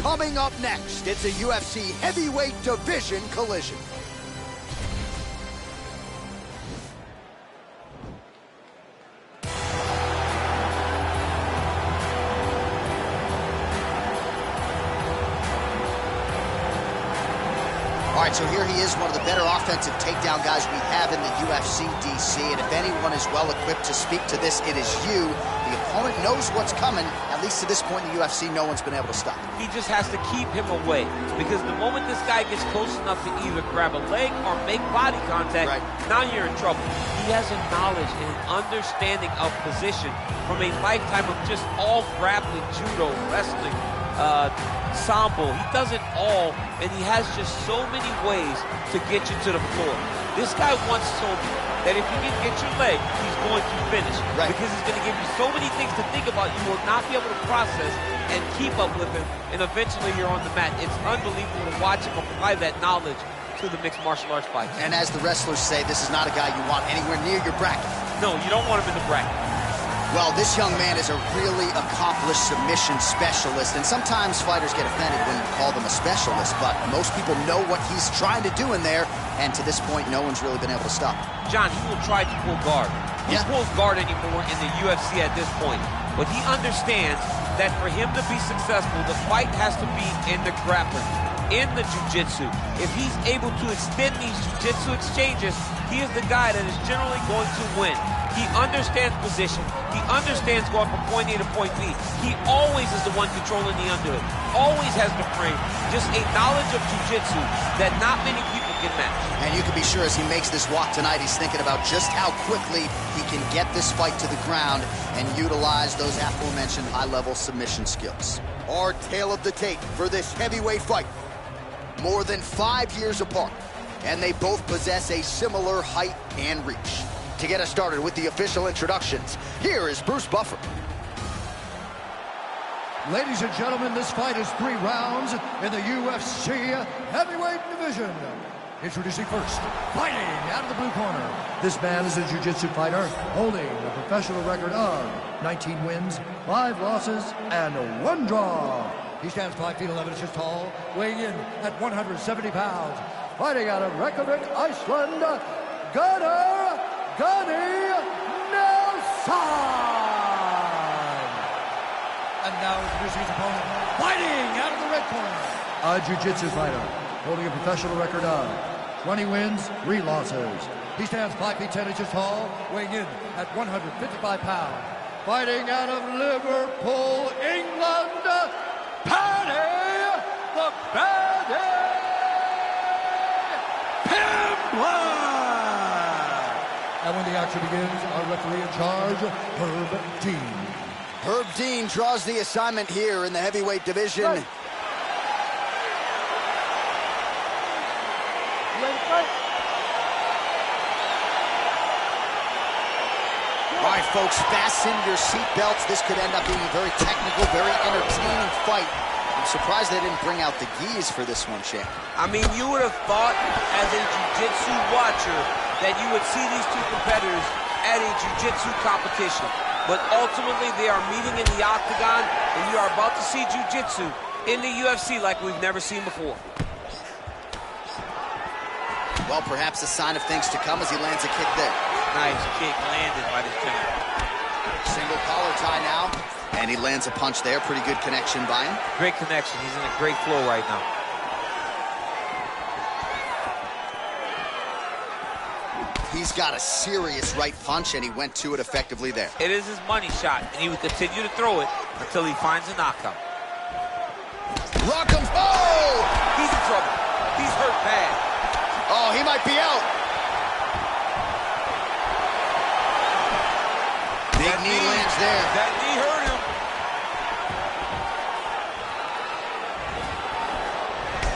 Coming up next, it's a UFC heavyweight division collision. All right, so here he is, one of the better offensive takedown guys we have in the UFC, DC. And if anyone is well-equipped to speak to this, it is you. The opponent knows what's coming. At least to this point in the UFC, no one's been able to stop him. He just has to keep him away. Because the moment this guy gets close enough to either grab a leg or make body contact, now you're in trouble. He has a knowledge and an understanding of position from a lifetime of just all grappling, judo, wrestling, sambo. He does it all, and he has just so many ways to get you to the floor. This guy once told me that if you can get your leg, he's going to finish. Because he's going to give you so many things to think about, you will not be able to process and keep up with him, and eventually you're on the mat. It's unbelievable to watch him apply that knowledge to the mixed martial arts fight. And as the wrestlers say, this is not a guy you want anywhere near your bracket. No, you don't want him in the bracket. Well, this young man is a really accomplished submission specialist, and sometimes fighters get offended when you call them a specialist, but most people know what he's trying to do in there, and to this point, no one's really been able to stop him. John, he will try to pull guard. He pulls guard anymore in the UFC at this point, but he understands that for him to be successful, the fight has to be in the grappling, in the jiu-jitsu. If he's able to extend these jiu-jitsu exchanges, he is the guy that is generally going to win. He understands position. He understands going from point A to point B. He always is the one controlling the underhood. Always has the frame. Just a knowledge of jiu-jitsu that not many people can match. And you can be sure as he makes this walk tonight, he's thinking about just how quickly he can get this fight to the ground and utilize those aforementioned high-level submission skills. Our tale of the tape for this heavyweight fight. More than 5 years apart, and they both possess a similar height and reach. To get us started with the official introductions, here is Bruce Buffer. Ladies and gentlemen, this fight is 3 rounds in the UFC heavyweight division. Introducing first, fighting out of the blue corner. This man is a jiu-jitsu fighter holding a professional record of 19 wins, 5 losses, and 1 draw. He stands 5 feet 11 inches tall, weighing in at 170 pounds. Fighting out of Reykjavik, Iceland, Gunny Nelson! And now introducing his opponent, fighting out of the red corner. A jiu-jitsu fighter, holding a professional record of 20 wins, 3 losses. He stands 5 feet 10 inches tall, weighing in at 155 pounds. Fighting out of Liverpool, England, Paddy the Bandit Pimblett! And when the action begins, our referee in charge, Herb Dean. Herb Dean draws the assignment here in the heavyweight division. Right. All right, folks, fasten your seatbelts. This could end up being a very technical, very entertaining fight. I'm surprised they didn't bring out the gis for this one, champ. I mean, you would have thought as a jiu-jitsu watcher that you would see these two competitors at a jiu-jitsu competition. But ultimately, they are meeting in the octagon, and you are about to see jiu-jitsu in the UFC like we've never seen before. Well, perhaps a sign of things to come as he lands a kick there. Nice kick landed by this champ. Single collar tie now, and he lands a punch there. Pretty good connection by him. Great connection. He's in a great flow right now. He's got a serious right punch, and he went to it effectively there. It is his money shot, and he will continue to throw it until he finds a knockout. Rock him. Oh! He's in trouble. He's hurt bad. Oh, he might be out. Big knee lands there. That knee hurt him.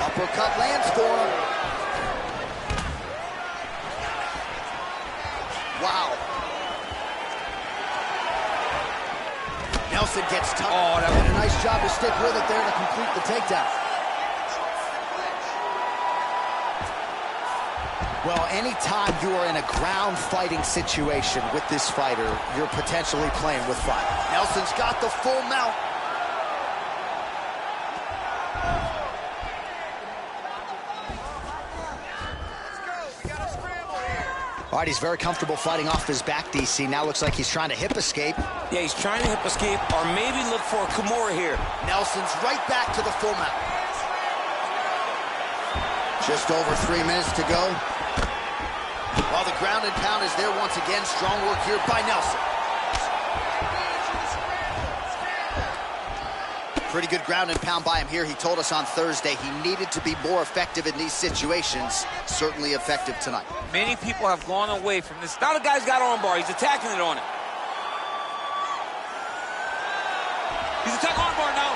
Uppercut lands for him. Wow. Nelson gets tough. Oh, that was a nice job to stick with it there to complete the takedown. Well, anytime you are in a ground fighting situation with this fighter, you're potentially playing with fire. Nelson's got the full mount. right, he's very comfortable fighting off his back, DC. Now looks like he's trying to hip escape. Yeah, he's trying to hip escape or maybe look for a Kimura here. Nelson's right back to the full mount. Just over 3 minutes to go. While the ground and pound is there once again. Strong work here by Nelson. Pretty good ground and pound by him here. He told us on Thursday he needed to be more effective in these situations. Certainly effective tonight. Many people have gone away from this. Now the guy's got armbar. He's attacking it on him. He's attacking armbar now.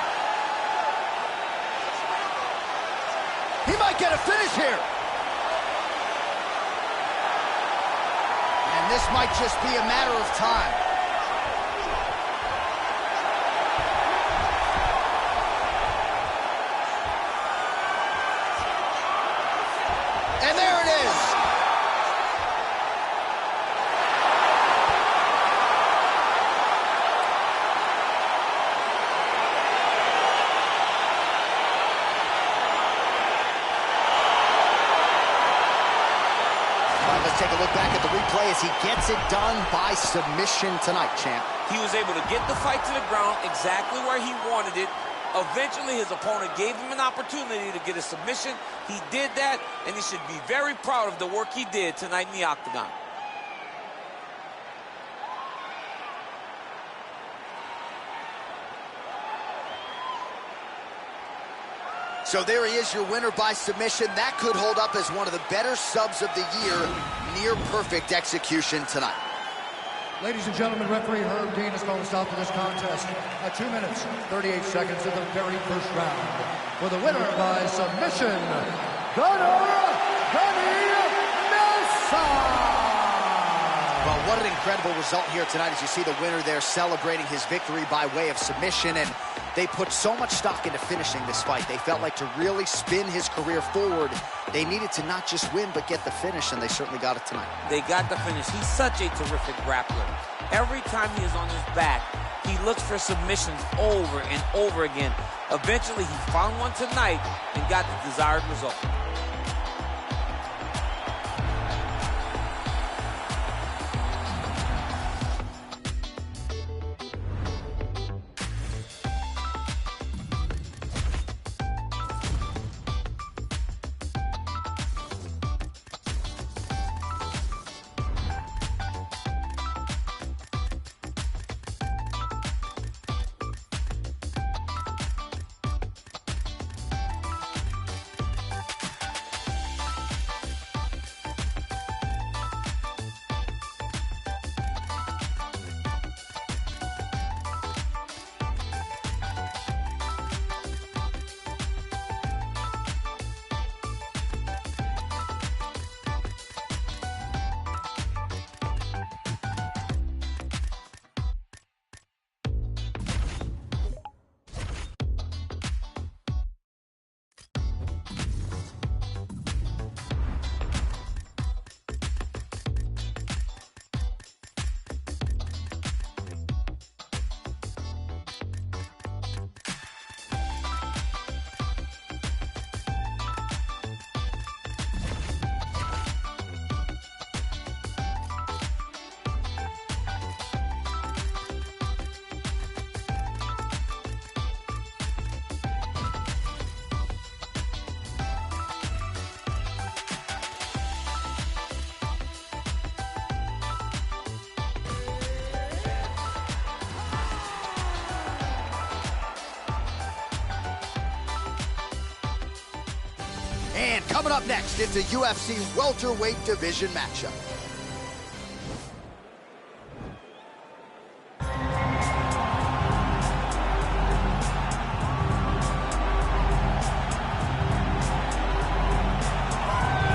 He might get a finish here. And this might just be a matter of time. And there it is. Let's take a look back at the replay as he gets it done by submission tonight, champ. He was able to get the fight to the ground exactly where he wanted it. Eventually, his opponent gave him an opportunity to get a submission. He did that, and he should be very proud of the work he did tonight in the octagon. So there he is, your winner by submission. That could hold up as one of the better subs of the year. Near perfect execution tonight. Ladies and gentlemen, referee Herb Dean has called a stop to this contest at 2 minutes, 38 seconds of the very first round. For the winner by submission, Gunnar Nelson! Well, what an incredible result here tonight as you see the winner there celebrating his victory by way of submission. And they put so much stock into finishing this fight. They felt like to really spin his career forward, they needed to not just win, but get the finish, and they certainly got it tonight. They got the finish. He's such a terrific grappler. Every time he is on his back, he looks for submissions over and over again. Eventually, he found one tonight and got the desired result. And coming up next, it's a UFC welterweight division matchup.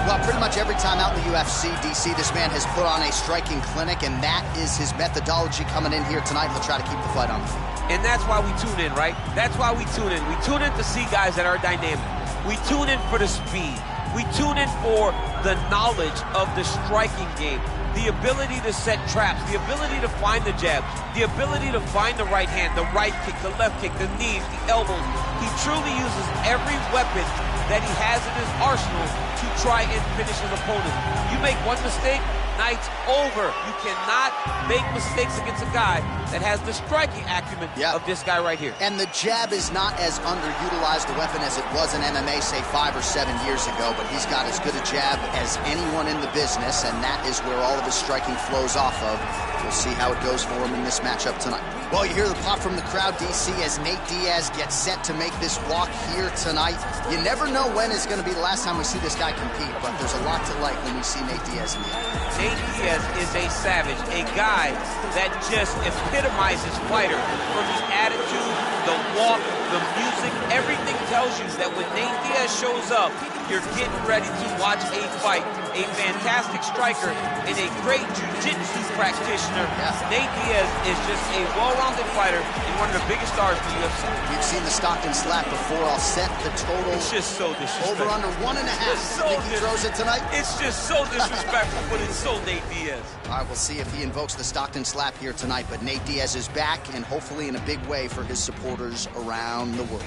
Well, pretty much every time out in the UFC, DC, this man has put on a striking clinic, and that is his methodology coming in here tonight. He'll try to keep the fight on the feet. And that's why we tune in, right? That's why we tune in. We tune in to see guys that are dynamic. We tune in for the speed. We tune in for the knowledge of the striking game, the ability to set traps, the ability to find the jab, the ability to find the right hand, the right kick, the left kick, the knees, the elbows. He truly uses every weapon that he has in his arsenal to try and finish his opponent. You make one mistake, night's over. You cannot make mistakes against a guy that has the striking acumen of this guy right here. And the jab is not as underutilized a weapon as it was in MMA, say 5 or 7 years ago, but he's got as good a jab as anyone in the business, and that is where all of his striking flows off of. We'll see how it goes for him in this matchup tonight. Well, you hear the pop from the crowd, DC, as Nate Diaz gets set to make this walk here tonight. You never know when is going to be the last time we see this guy compete, but there's a lot to like when we see Nate Diaz in the air. Nate Diaz is a savage, a guy that just epitomizes fighter. From his attitude, the walk, the music, everything tells you that when Nate Diaz shows up, you're getting ready to watch a fight. A fantastic striker and a great jiu-jitsu practitioner. Nate Diaz is just a well-rounded fighter and one of the biggest stars in the UFC. We've seen the Stockton slap before. I'll set the total. It's just so disrespectful. Over under 1.5. So think he throws it tonight? It's just so disrespectful, but it's so Nate Diaz. All right, we'll see if he invokes the Stockton slap here tonight, but Nate Diaz is back, and hopefully in a big way for his supporters around the world.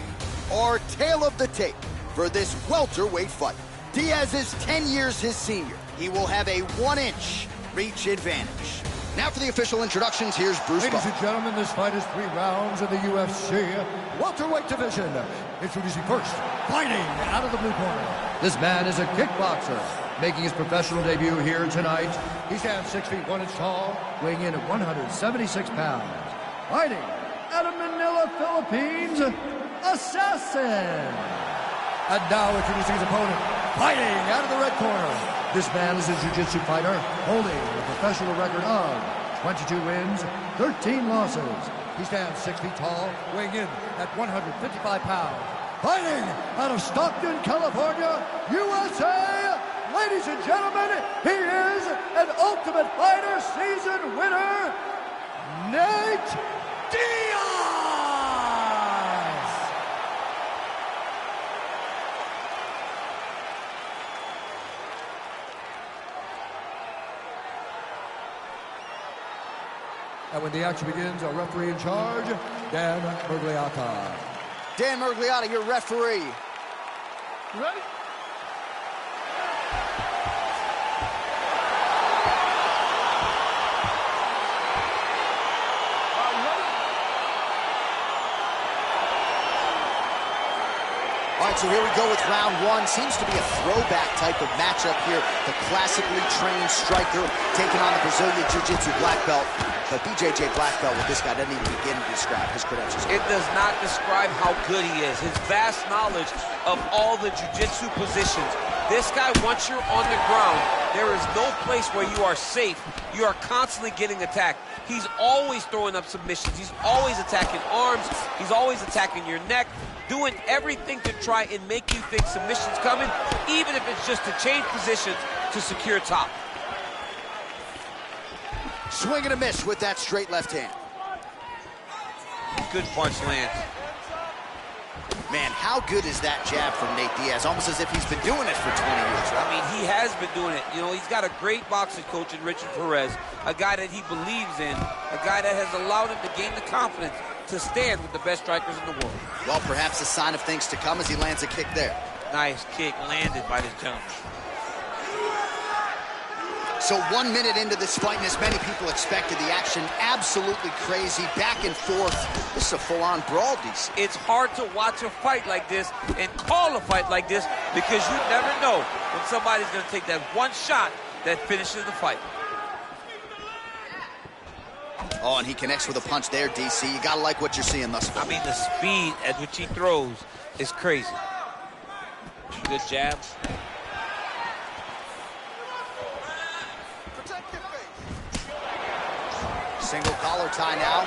Our tale of the tape for this welterweight fight. Diaz is 10 years his senior. He will have a 1-inch reach advantage. Now for the official introductions, here's Bruce Buffer. Ladies and gentlemen, this fight is 3 rounds in the UFC welterweight division. Introducing first, fighting out of the blue corner. This man is a kickboxer, making his professional debut here tonight. He stands 6 feet 1 inch tall, weighing in at 176 pounds. Fighting out of Manila, Philippines, Assassin. And now introducing his opponent, fighting out of the red corner. This man is a jiu-jitsu fighter, holding a professional record of 22 wins, 13 losses. He stands 6 feet tall, weighing in at 155 pounds. Fighting out of Stockton, California, USA. Ladies and gentlemen, he is an Ultimate Fighter season winner, Nate Diaz. And when the action begins, our referee in charge, Dan Mergliata. Dan Mergliata, your referee. You ready? All right, so here we go with round 1. Seems to be a throwback type of matchup here. The classically trained striker taking on the Brazilian Jiu-Jitsu black belt. But BJJ black belt with this guy doesn't even begin to describe his credentials. It does not describe how good he is. His vast knowledge of all the jiu-jitsu positions. This guy, once you're on the ground, there is no place where you are safe. You are constantly getting attacked. He's always throwing up submissions. He's always attacking arms. He's always attacking your neck, doing everything to try and make you think submission's coming, even if it's just to change positions to secure top. Swing and a miss with that straight left hand. Good punch lands. Man, how good is that jab from Nate Diaz? Almost as if he's been doing it for 20 years, right? I mean, he has been doing it. You know, he's got a great boxing coach in Richard Perez, a guy that he believes in, a guy that has allowed him to gain the confidence to stand with the best strikers in the world. Well, perhaps a sign of things to come as he lands a kick there. Nice kick landed by this gentleman. So 1 minute into this fight, and as many people expected, the action absolutely crazy, back and forth. This is a full-on brawl, DC. It's hard to watch a fight like this and call a fight like this because you never know when somebody's going to take that one shot that finishes the fight. Oh, and he connects with a punch there, DC. You got to like what you're seeing thus far. I mean, the speed at which he throws is crazy. Good jab. Single collar tie now.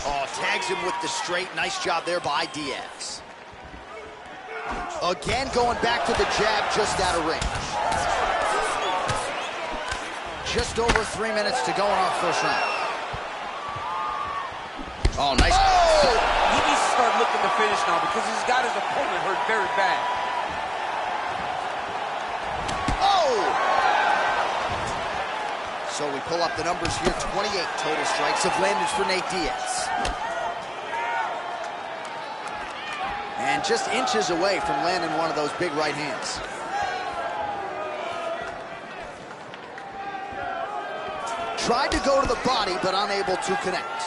Oh, tags him with the straight. Nice job there by Diaz. Again, going back to the jab just out of range. Just over 3 minutes to go in our first round. Oh, nice. Oh! He needs to start looking to finish now because he's got his opponent hurt very bad. Oh! So we pull up the numbers here. 28 total strikes have landed for Nate Diaz. And just inches away from landing one of those big right hands. Tried to go to the body, but unable to connect.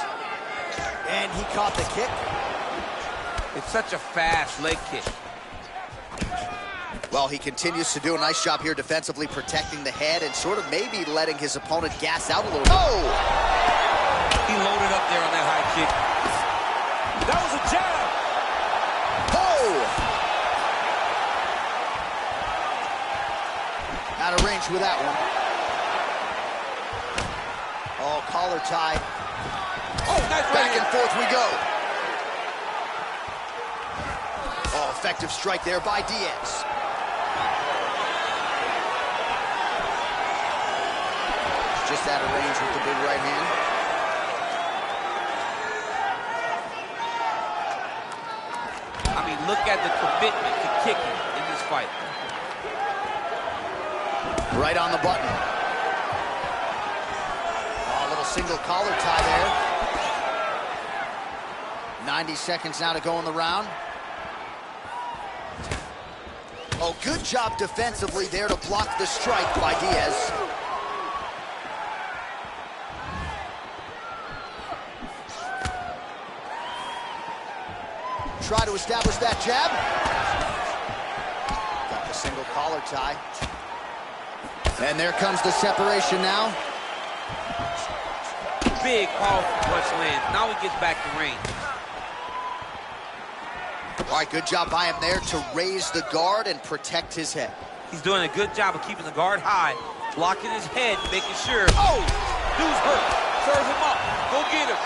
And he caught the kick. It's such a fast leg kick. Well, he continues to do a nice job here defensively, protecting the head and sort of maybe letting his opponent gas out a little bit. Oh! He loaded up there on that high kick. That was a jab. Oh! Out of range with that one. Oh, collar tie. Oh, nice Back and forth we go. Oh, effective strike there by Diaz. Just out of range with the big right hand. I mean, look at the commitment to kicking in this fight. Right on the button. Oh, a little single collar tie there. 90 seconds now to go in the round. Oh, good job defensively there to block the strike by Diaz. Try to establish that jab. Got the single collar tie. And there comes the separation now. Big, powerful punch lands. Now he gets back to range. All right, good job by him there to raise the guard and protect his head. He's doing a good job of keeping the guard high, blocking his head, making sure. Oh! Dude's hurt. Serve him up. Go get him.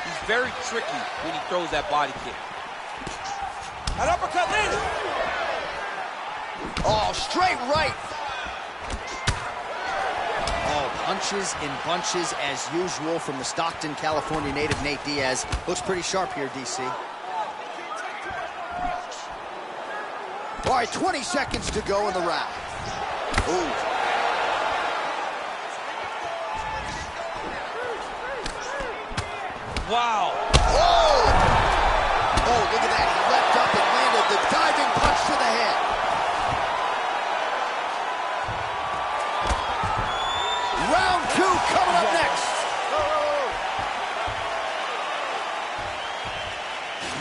He's very tricky when he throws that body kick. An uppercut landed. Oh, straight right. Oh, punches in bunches as usual from the Stockton, California native Nate Diaz. Looks pretty sharp here, DC. All right, 20 seconds to go in the round. Ooh. Wow. Oh! Oh, look at that. He leapt up and landed the diving punch to the head. Round 2 coming up next.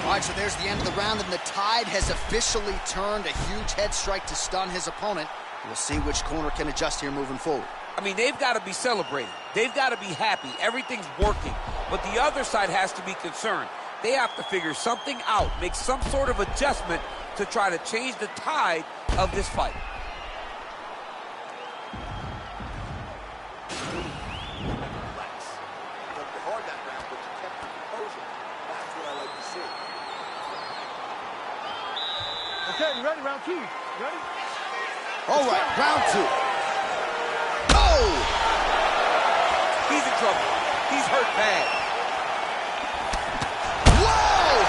All right, so there's the end of the round, and the tide has officially turned. A huge head strike to stun his opponent. We'll see which corner can adjust here moving forward. I mean, they've got to be celebrating. They've got to be happy. Everything's working. But the other side has to be concerned. They have to figure something out, make some sort of adjustment to try to change the tide of this fight. Okay, you ready? Round 2. You ready? All right, round 2. Oh! He's in trouble. He's hurt bad. Whoa!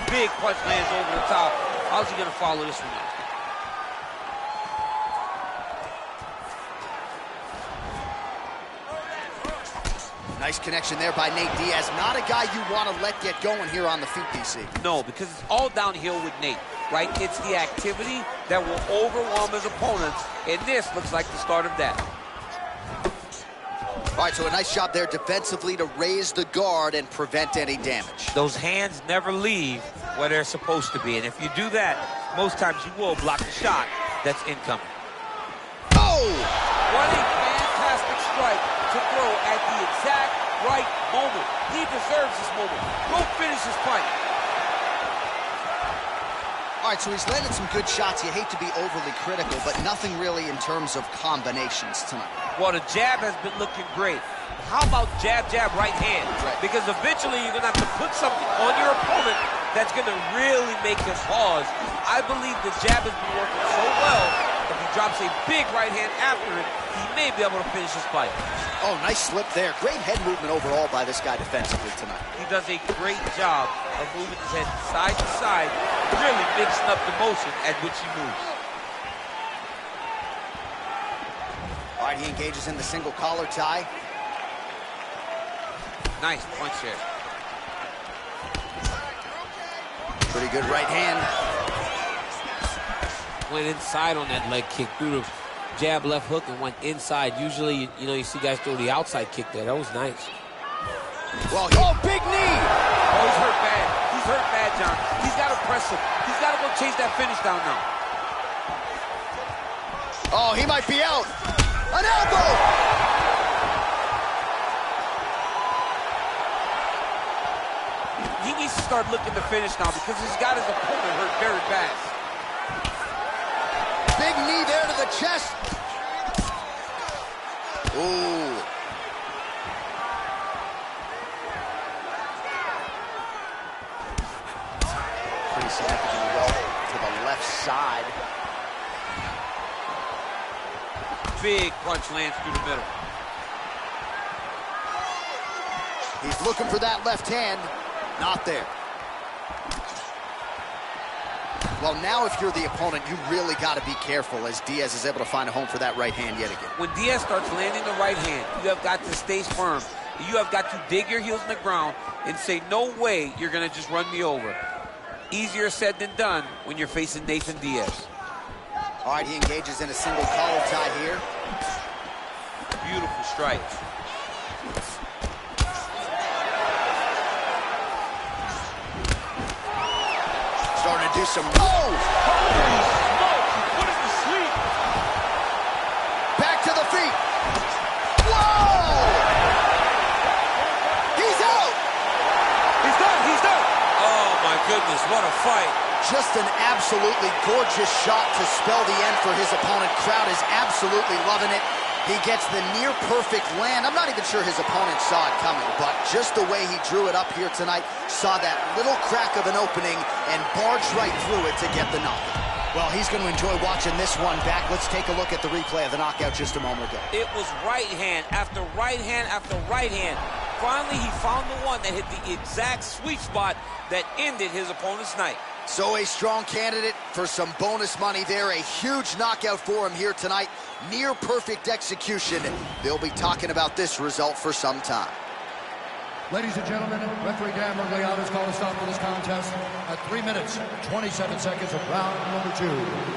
Big punch lands over the top. How's he going to follow this one up? Nice connection there by Nate Diaz. Not a guy you want to let get going here on the feet, DC. No, because it's all downhill with Nate, right? It's the activity that will overwhelm his opponents, and this looks like the start of that. All right, so a nice job there defensively to raise the guard and prevent any damage. Those hands never leave where they're supposed to be, and if you do that, most times you will block the shot that's incoming. Oh! What a fantastic strike to throw at the exact right moment. He deserves this moment. Go finish his fight. All right, so he's landed some good shots. You hate to be overly critical, but nothing really in terms of combinations tonight. Well, the jab has been looking great. How about jab, jab, right hand? Right. Because eventually you're going to have to put something on your opponent that's going to really make him pause. I believe the jab has been working so well. If he drops a big right hand after it, he may be able to finish his fight. Oh, nice slip there. Great head movement overall by this guy defensively tonight. He does a great job of moving his head side to side, really mixing up the motion at which he moves. All right, right, he engages in the single collar tie. Nice punch there. Pretty good right hand. Went inside on that leg kick, threw the jab, left hook, and went inside. Usually, you see guys throw the outside kick there. That was nice. Well, big knee! Oh, he's hurt bad. He's hurt bad, John. He's got to press him. He's got to go chase that finish down now. Oh, he might be out. An elbow! He needs to start looking to finish now because he's got his opponent hurt very bad. Big knee there to the chest. Ooh. Pretty significant well to the left side. Big punch lands through the middle. He's looking for that left hand. Not there. Well, now if you're the opponent, you really got to be careful as Diaz is able to find a home for that right hand yet again. When Diaz starts landing the right hand, you have got to stay firm. You have got to dig your heels in the ground and say, no way you're going to just run me over. Easier said than done when you're facing Nathan Diaz. All right, he engages in a single collar tie here. Beautiful strike. Starting to do some... Oh! Holy smoke! He put it to sleep. Back to the feet. Whoa! He's out! He's done. He's done. Oh, my goodness. What a fight. Just an absolutely gorgeous shot to spell the end for his opponent. Crowd is absolutely loving it. He gets the near-perfect land. I'm not even sure his opponent saw it coming, but just the way he drew it up here tonight, saw that little crack of an opening and barged right through it to get the knockout. Well, he's going to enjoy watching this one back. Let's take a look at the replay of the knockout just a moment ago. It was right hand after right hand after right hand. Finally, he found the one that hit the exact sweet spot that ended his opponent's night. So a strong candidate for some bonus money there. A huge knockout for him here tonight. Near perfect execution. They'll be talking about this result for some time. Ladies and gentlemen, referee Dan Mergliano has called a stop to this contest at 3 minutes, 27 seconds of round number 2.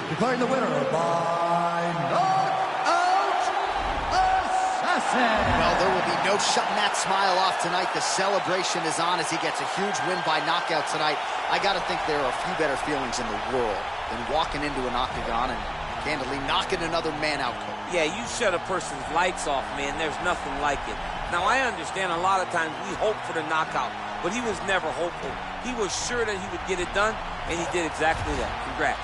Declaring the winner by knockout assassin. Well, there will be no shutting that smile off tonight. The celebration is on as he gets a huge win by knockout tonight. I got to think there are a few better feelings in the world than walking into an octagon and candidly knocking another man out cold. Yeah, you shut a person's lights off, man. There's nothing like it. Now, I understand a lot of times we hope for the knockout, but he was never hopeful. He was sure that he would get it done, and he did exactly that. Congrats.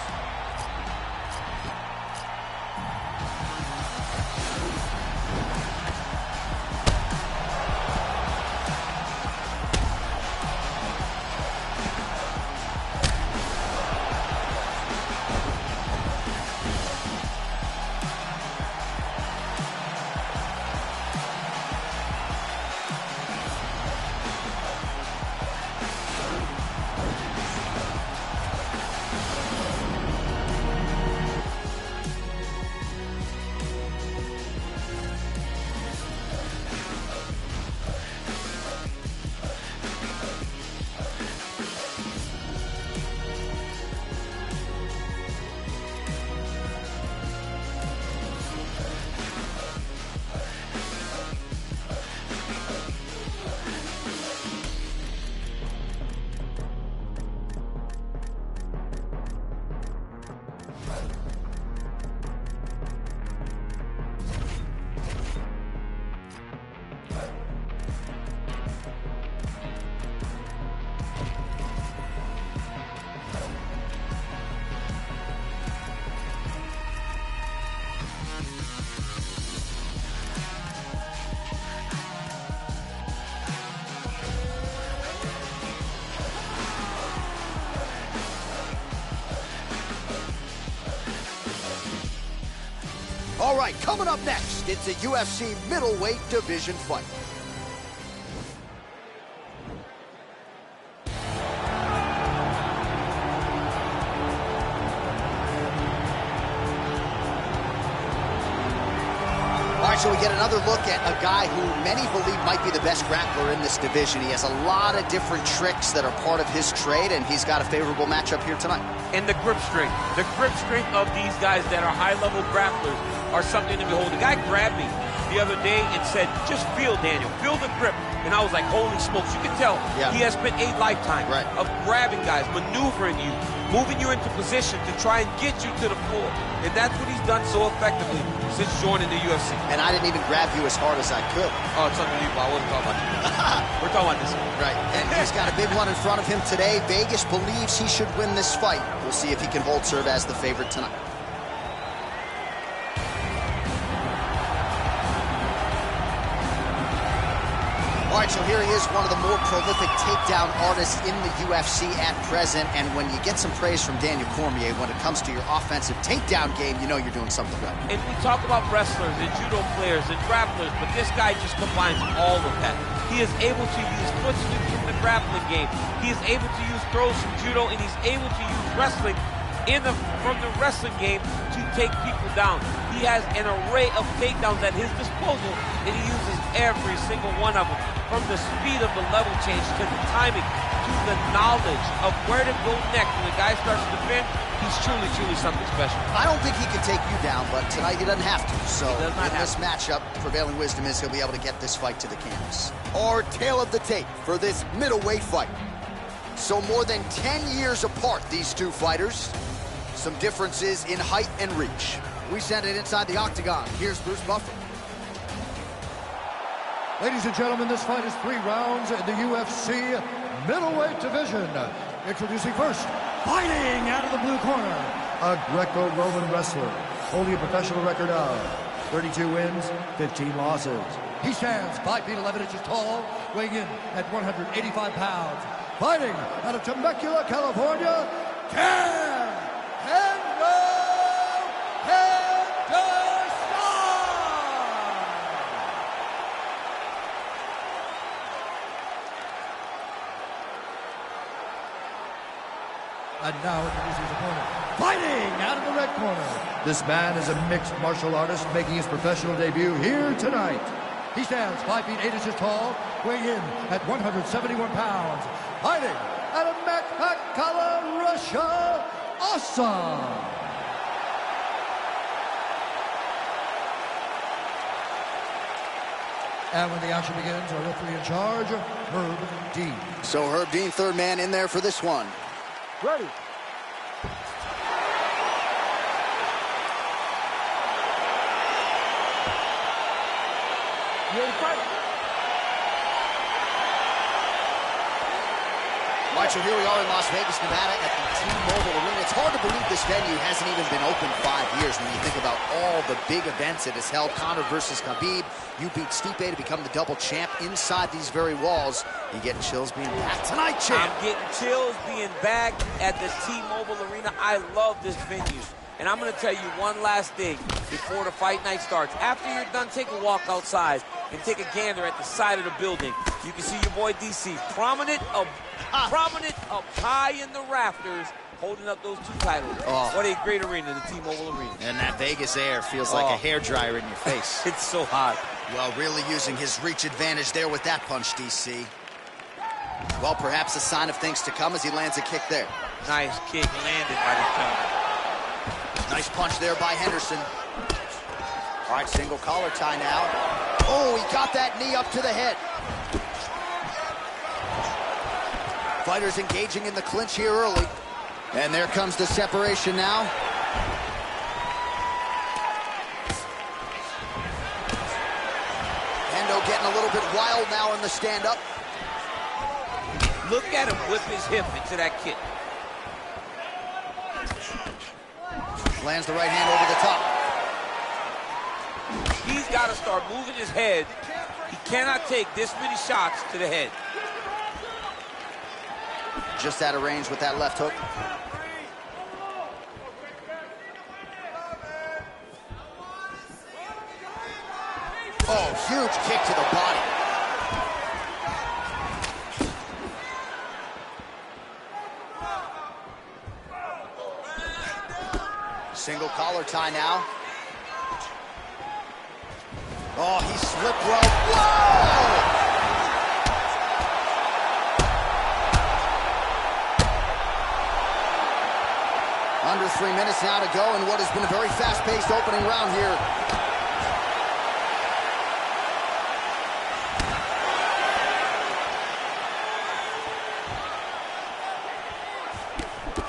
All right, coming up next, it's a UFC middleweight division fight. All right, so we get another look at a guy who many believe might be the best grappler in this division. He has a lot of different tricks that are part of his trade, and he's got a favorable matchup here tonight. And the grip strength of these guys that are high-level grapplers are something to behold. The guy grabbed me the other day and said, just feel, Daniel, feel the grip. And I was like, holy smokes, you can tell he has spent a lifetime of grabbing guys, maneuvering you, moving you into position to try and get you to the floor. And that's what he's done so effectively since joining the UFC. And I didn't even grab you as hard as I could. Oh, it's unbelievable. I wasn't talking about you. We're talking about this one. Right. And he's got a big one in front of him today. Vegas believes he should win this fight. We'll see if he can hold serve as the favorite tonight. All right, so here he is, one of the more prolific takedown artists in the UFC at present. And when you get some praise from Daniel Cormier when it comes to your offensive takedown game, you know you're doing something right. And we talk about wrestlers and judo players and grapplers, but this guy just combines all of that. He is able to use foot sweeps from the grappling game. He is able to use throws from judo, and he's able to use wrestling from the wrestling game to take people down. He has an array of takedowns at his disposal, and he uses every single one of them. From the speed of the level change to the timing to the knowledge of where to go next when the guy starts to defend, he's truly, truly something special. I don't think he can take you down, but tonight he doesn't have to. So in this matchup, prevailing wisdom is he'll be able to get this fight to the canvas. Our tale of the tape for this middleweight fight. So more than 10 years apart, these two fighters. Some differences in height and reach. We send it inside the octagon. Here's Bruce Buffer. Ladies and gentlemen, this fight is 3 rounds in the UFC middleweight division. Introducing first, fighting out of the blue corner, a Greco-Roman wrestler, holding a professional record of 32 wins, 15 losses. He stands 5 feet 11 inches tall, weighing in at 185 pounds. Fighting out of Temecula, California, Ken And now introducing his opponent, fighting out of the red corner. This man is a mixed martial artist making his professional debut here tonight. He stands 5 feet 8 inches tall, weighing in at 171 pounds. Fighting out of Makakala, Russia, Awesome. And when the action begins, our referee in charge, Herb Dean. So Herb Dean, third man in there for this one. Ready. You ready to fight? All right, so here we are in Las Vegas, Nevada at the T-Mobile Arena. It's hard to believe this venue hasn't even been open 5 years when you think about all the big events it has held. Conor versus Khabib. You beat Stipe to become the double champ inside these very walls. You getting chills being back tonight, champ? I'm getting chills being back at the T-Mobile Arena. I love this venue. And I'm going to tell you one last thing before the fight night starts. After you're done, take a walk outside and take a gander at the side of the building. You can see your boy DC prominent up high in the rafters, holding up those 2 titles. Oh. What a great arena, the T-Mobile Arena. And that Vegas air feels like a hairdryer in your face. It's so hot. Well, really using his reach advantage there with that punch, DC. Well, perhaps a sign of things to come as he lands a kick there. Nice kick landed by the counter. Nice punch there by Henderson. All right, single collar tie now. Oh, he got that knee up to the head. Fighters engaging in the clinch here early. And there comes the separation now. Hendo getting a little bit wild now in the stand-up. Look at him whip his hip into that kick. Lands the right hand over the top. He's got to start moving his head. He cannot take this many shots to the head. Just out of range with that left hook. Oh, huge kick to the body. Single collar tie now. Oh, he slipped well. Whoa! Under 3 minutes now to go in what has been a very fast-paced opening round here.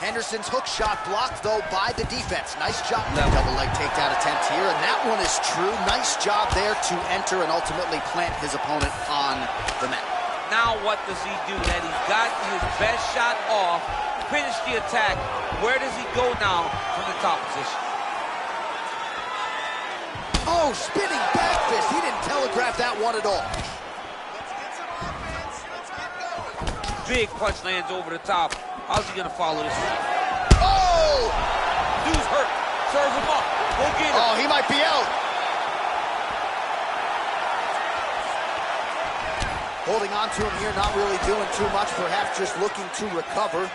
Henderson's hook shot blocked, though, by the defense. Nice job. Double leg takedown attempt here, and that one is true. Nice job there to enter and ultimately plant his opponent on the mat. Now what does he do? That he's got his best shot off, finish the attack. Where does he go now from the top position? Oh, spinning back fist. He didn't telegraph that one at all. Big punch lands over the top. How's he gonna follow this one? Oh! Dude's hurt. Serve him up. Go get him. Oh, he might be out. Holding on to him here, not really doing too much, perhaps just looking to recover.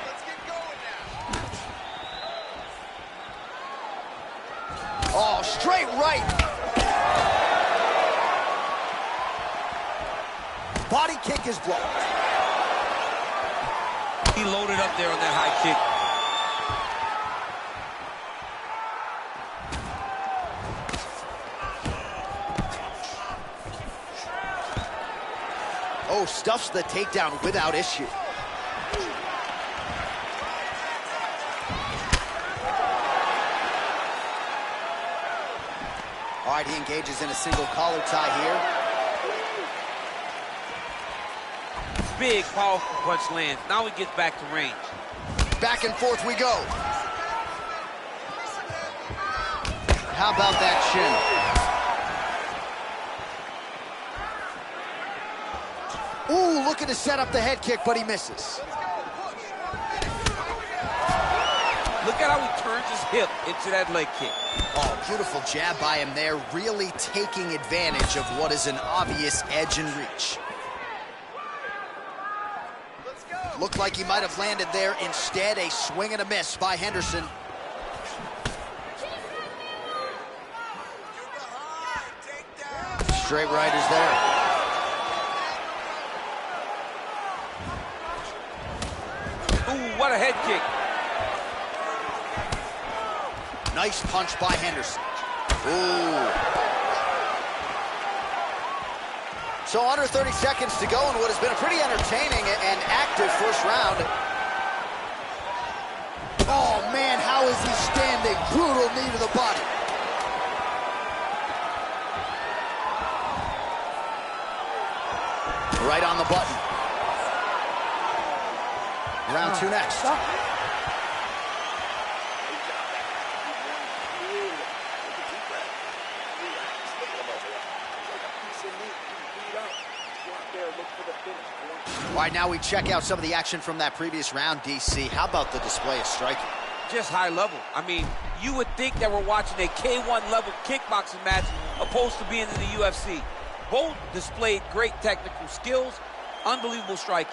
Oh, straight right. Body kick is blocked. He loaded up there on that high kick. Oh, stuffs the takedown without issue. All right, he engages in a single collar tie here. Big, powerful punch lands. Now he gets back to range. Back and forth we go. How about that shin? Ooh, looking to set up the head kick, but he misses. Look at how he turns his hip into that leg kick. Oh, beautiful jab by him there, really taking advantage of what is an obvious edge and reach. Looked like he might have landed there. Instead, a swing and a miss by Henderson. Straight right is there. Ooh, what a head kick. Nice punch by Henderson. Ooh. So under 30 seconds to go in what has been a pretty entertaining and active first round. Oh, man, how is he standing? Brutal knee to the body. Right on the button. Round two next. All right, now we check out some of the action from that previous round, DC. How about the display of striking? Just high level. I mean, you would think that we're watching a K1 level kickboxing match opposed to being in the UFC. Both displayed great technical skills, unbelievable striking.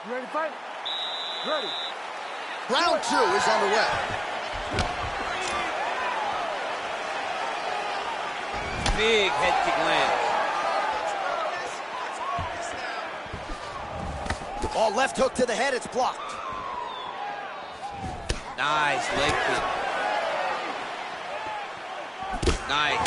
You ready to fight? Ready. Round two is underway. Big head kick lands. Oh, left hook to the head, it's blocked. Nice leg kick. Nice.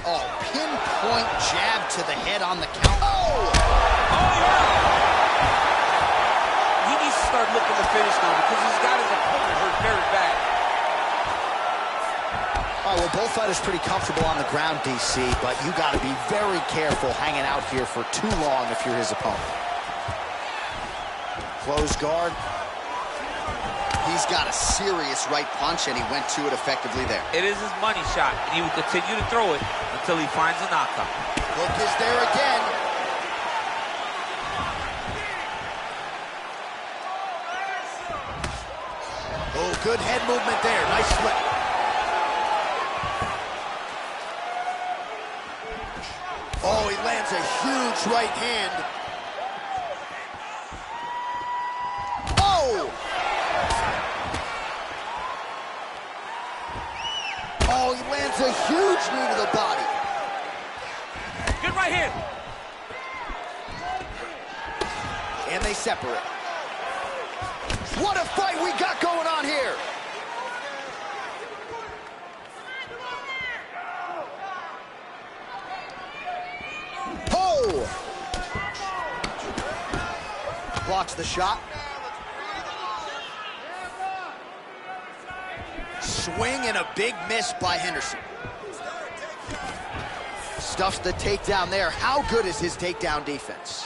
Oh, pinpoint jab to the head on the count. Oh! Oh, yeah! He needs to start looking to finish now because he's got his opponent hurt very bad. All right, well, both fighters pretty comfortable on the ground, DC, but you got to be very careful hanging out here for too long if you're his opponent. Close guard. He's got a serious right punch, and he went to it effectively there. It is his money shot, and he will continue to throw it until he finds a knockout. Hook is there again. Oh, good head movement there. Nice slip. Oh, he lands a huge right hand. Lands a huge knee to the body. Good right hand. And they separate. What a fight we got going on here. Oh! Blocks the shot. Swing and a big miss by Henderson. Stuffs the takedown there. How good is his takedown defense?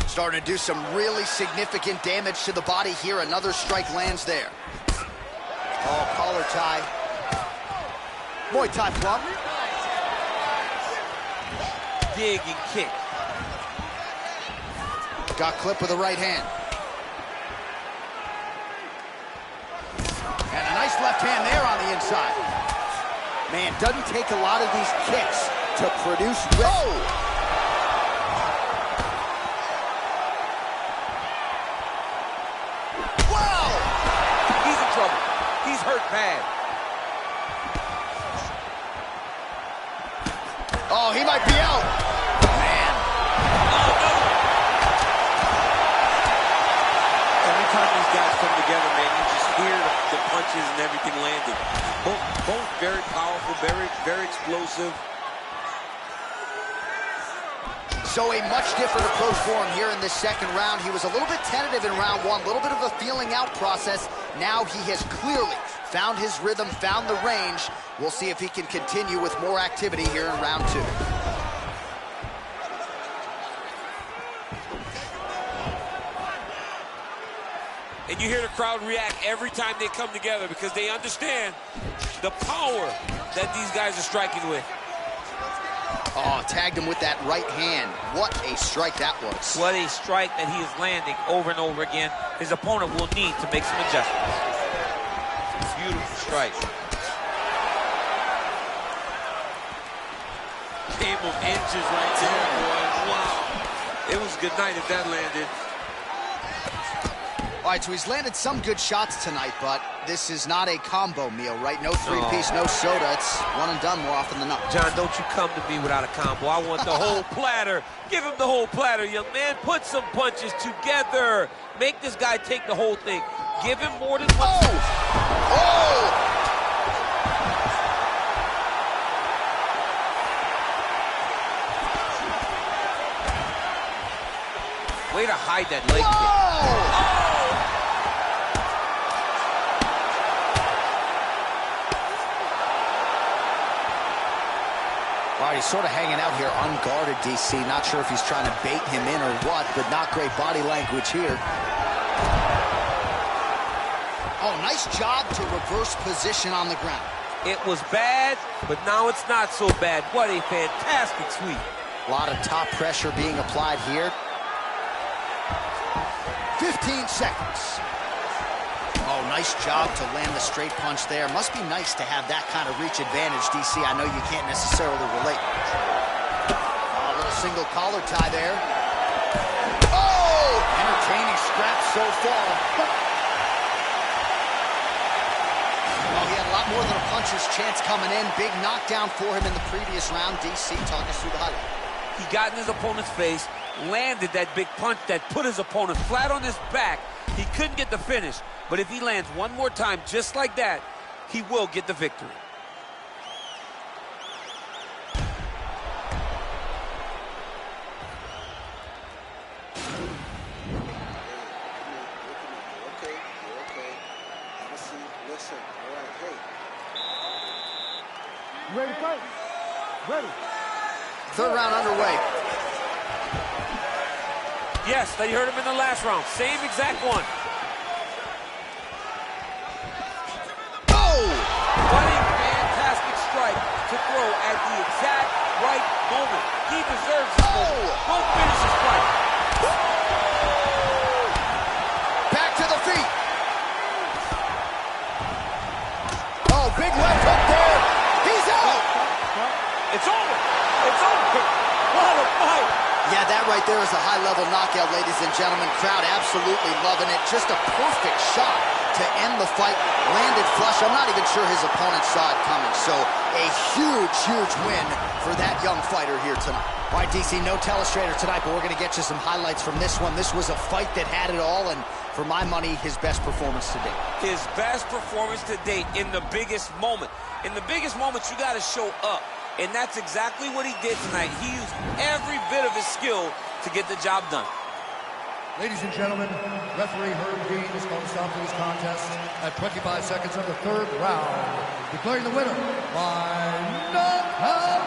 Starting to do some really significant damage to the body here. Another strike lands there. Oh, collar tie. Muay Thai flop. Dig and kick. Got clipped with the right hand. And a nice left hand there on the inside. Man, doesn't take a lot of these kicks to produce. Oh! He's hurt bad. Oh, he might be out. Man. Oh, no. Every time these guys come together, man, you just hear the punches and everything landing. Both very powerful, very explosive. So a much different approach for him here in this second round. He was a little bit tentative in round one, a little bit of a feeling out process. Now he has clearly found his rhythm, found the range. We'll see if he can continue with more activity here in round two. And you hear the crowd react every time they come together because they understand the power that these guys are striking with. Oh, tagged him with that right hand. What a strike that was. What a strike that he is landing over and over again. His opponent will need to make some adjustments. Beautiful strike. Game of inches right there, boys. Wow. It was a good night if that landed. All right, so he's landed some good shots tonight, but this is not a combo meal, right? No three-piece, no soda. It's one and done more often than not. John, don't you come to me without a combo. I want the whole platter. Give him the whole platter, young man. Put some punches together. Make this guy take the whole thing. Give him more than one. Oh! Oh! Way to hide that leg kick. Oh! All right, he's sort of hanging out here unguarded, DC. Not sure if he's trying to bait him in or what, but not great body language here. Oh, nice job to reverse position on the ground. It was bad, but now it's not so bad. What a fantastic sweep. A lot of top pressure being applied here. 15 seconds. Oh, nice job to land the straight punch there. Must be nice to have that kind of reach advantage, DC. I know you can't necessarily relate. Oh, a little single collar tie there. Oh! Entertaining scraps so far. Well, he had a lot more than a puncher's chance coming in. Big knockdown for him in the previous round. DC, talk us through the highlight. He got in his opponent's face, landed that big punch that put his opponent flat on his back. He couldn't get the finish, but if he lands one more time just like that, he will get the victory. Okay. Listen. All right, hey. You ready to fight? Ready. Third round underway. Yes, you heard him in the last round. Same exact one. Oh! What a fantastic strike to throw at the exact right moment. He deserves this moment. Go finish his fight. Back to the feet. Oh, big left hook there. He's out. It's over. It's over. What a fight. Yeah, that right right there is a high-level knockout, ladies and gentlemen. Crowd absolutely loving it. Just a perfect shot to end the fight. Landed flush. I'm not even sure his opponent saw it coming. So a huge, huge win for that young fighter here tonight. All right, DC, no telestrator tonight, but we're going to get you some highlights from this one. This was a fight that had it all, and for my money, his best performance to date. His best performance to date in the biggest moment. In the biggest moments, you got to show up. And that's exactly what he did tonight. He used every bit of his skill to get the job done. Ladies and gentlemen, referee Herb Dean is going to stop this contest at 25 seconds of the third round, declaring the winner by knockout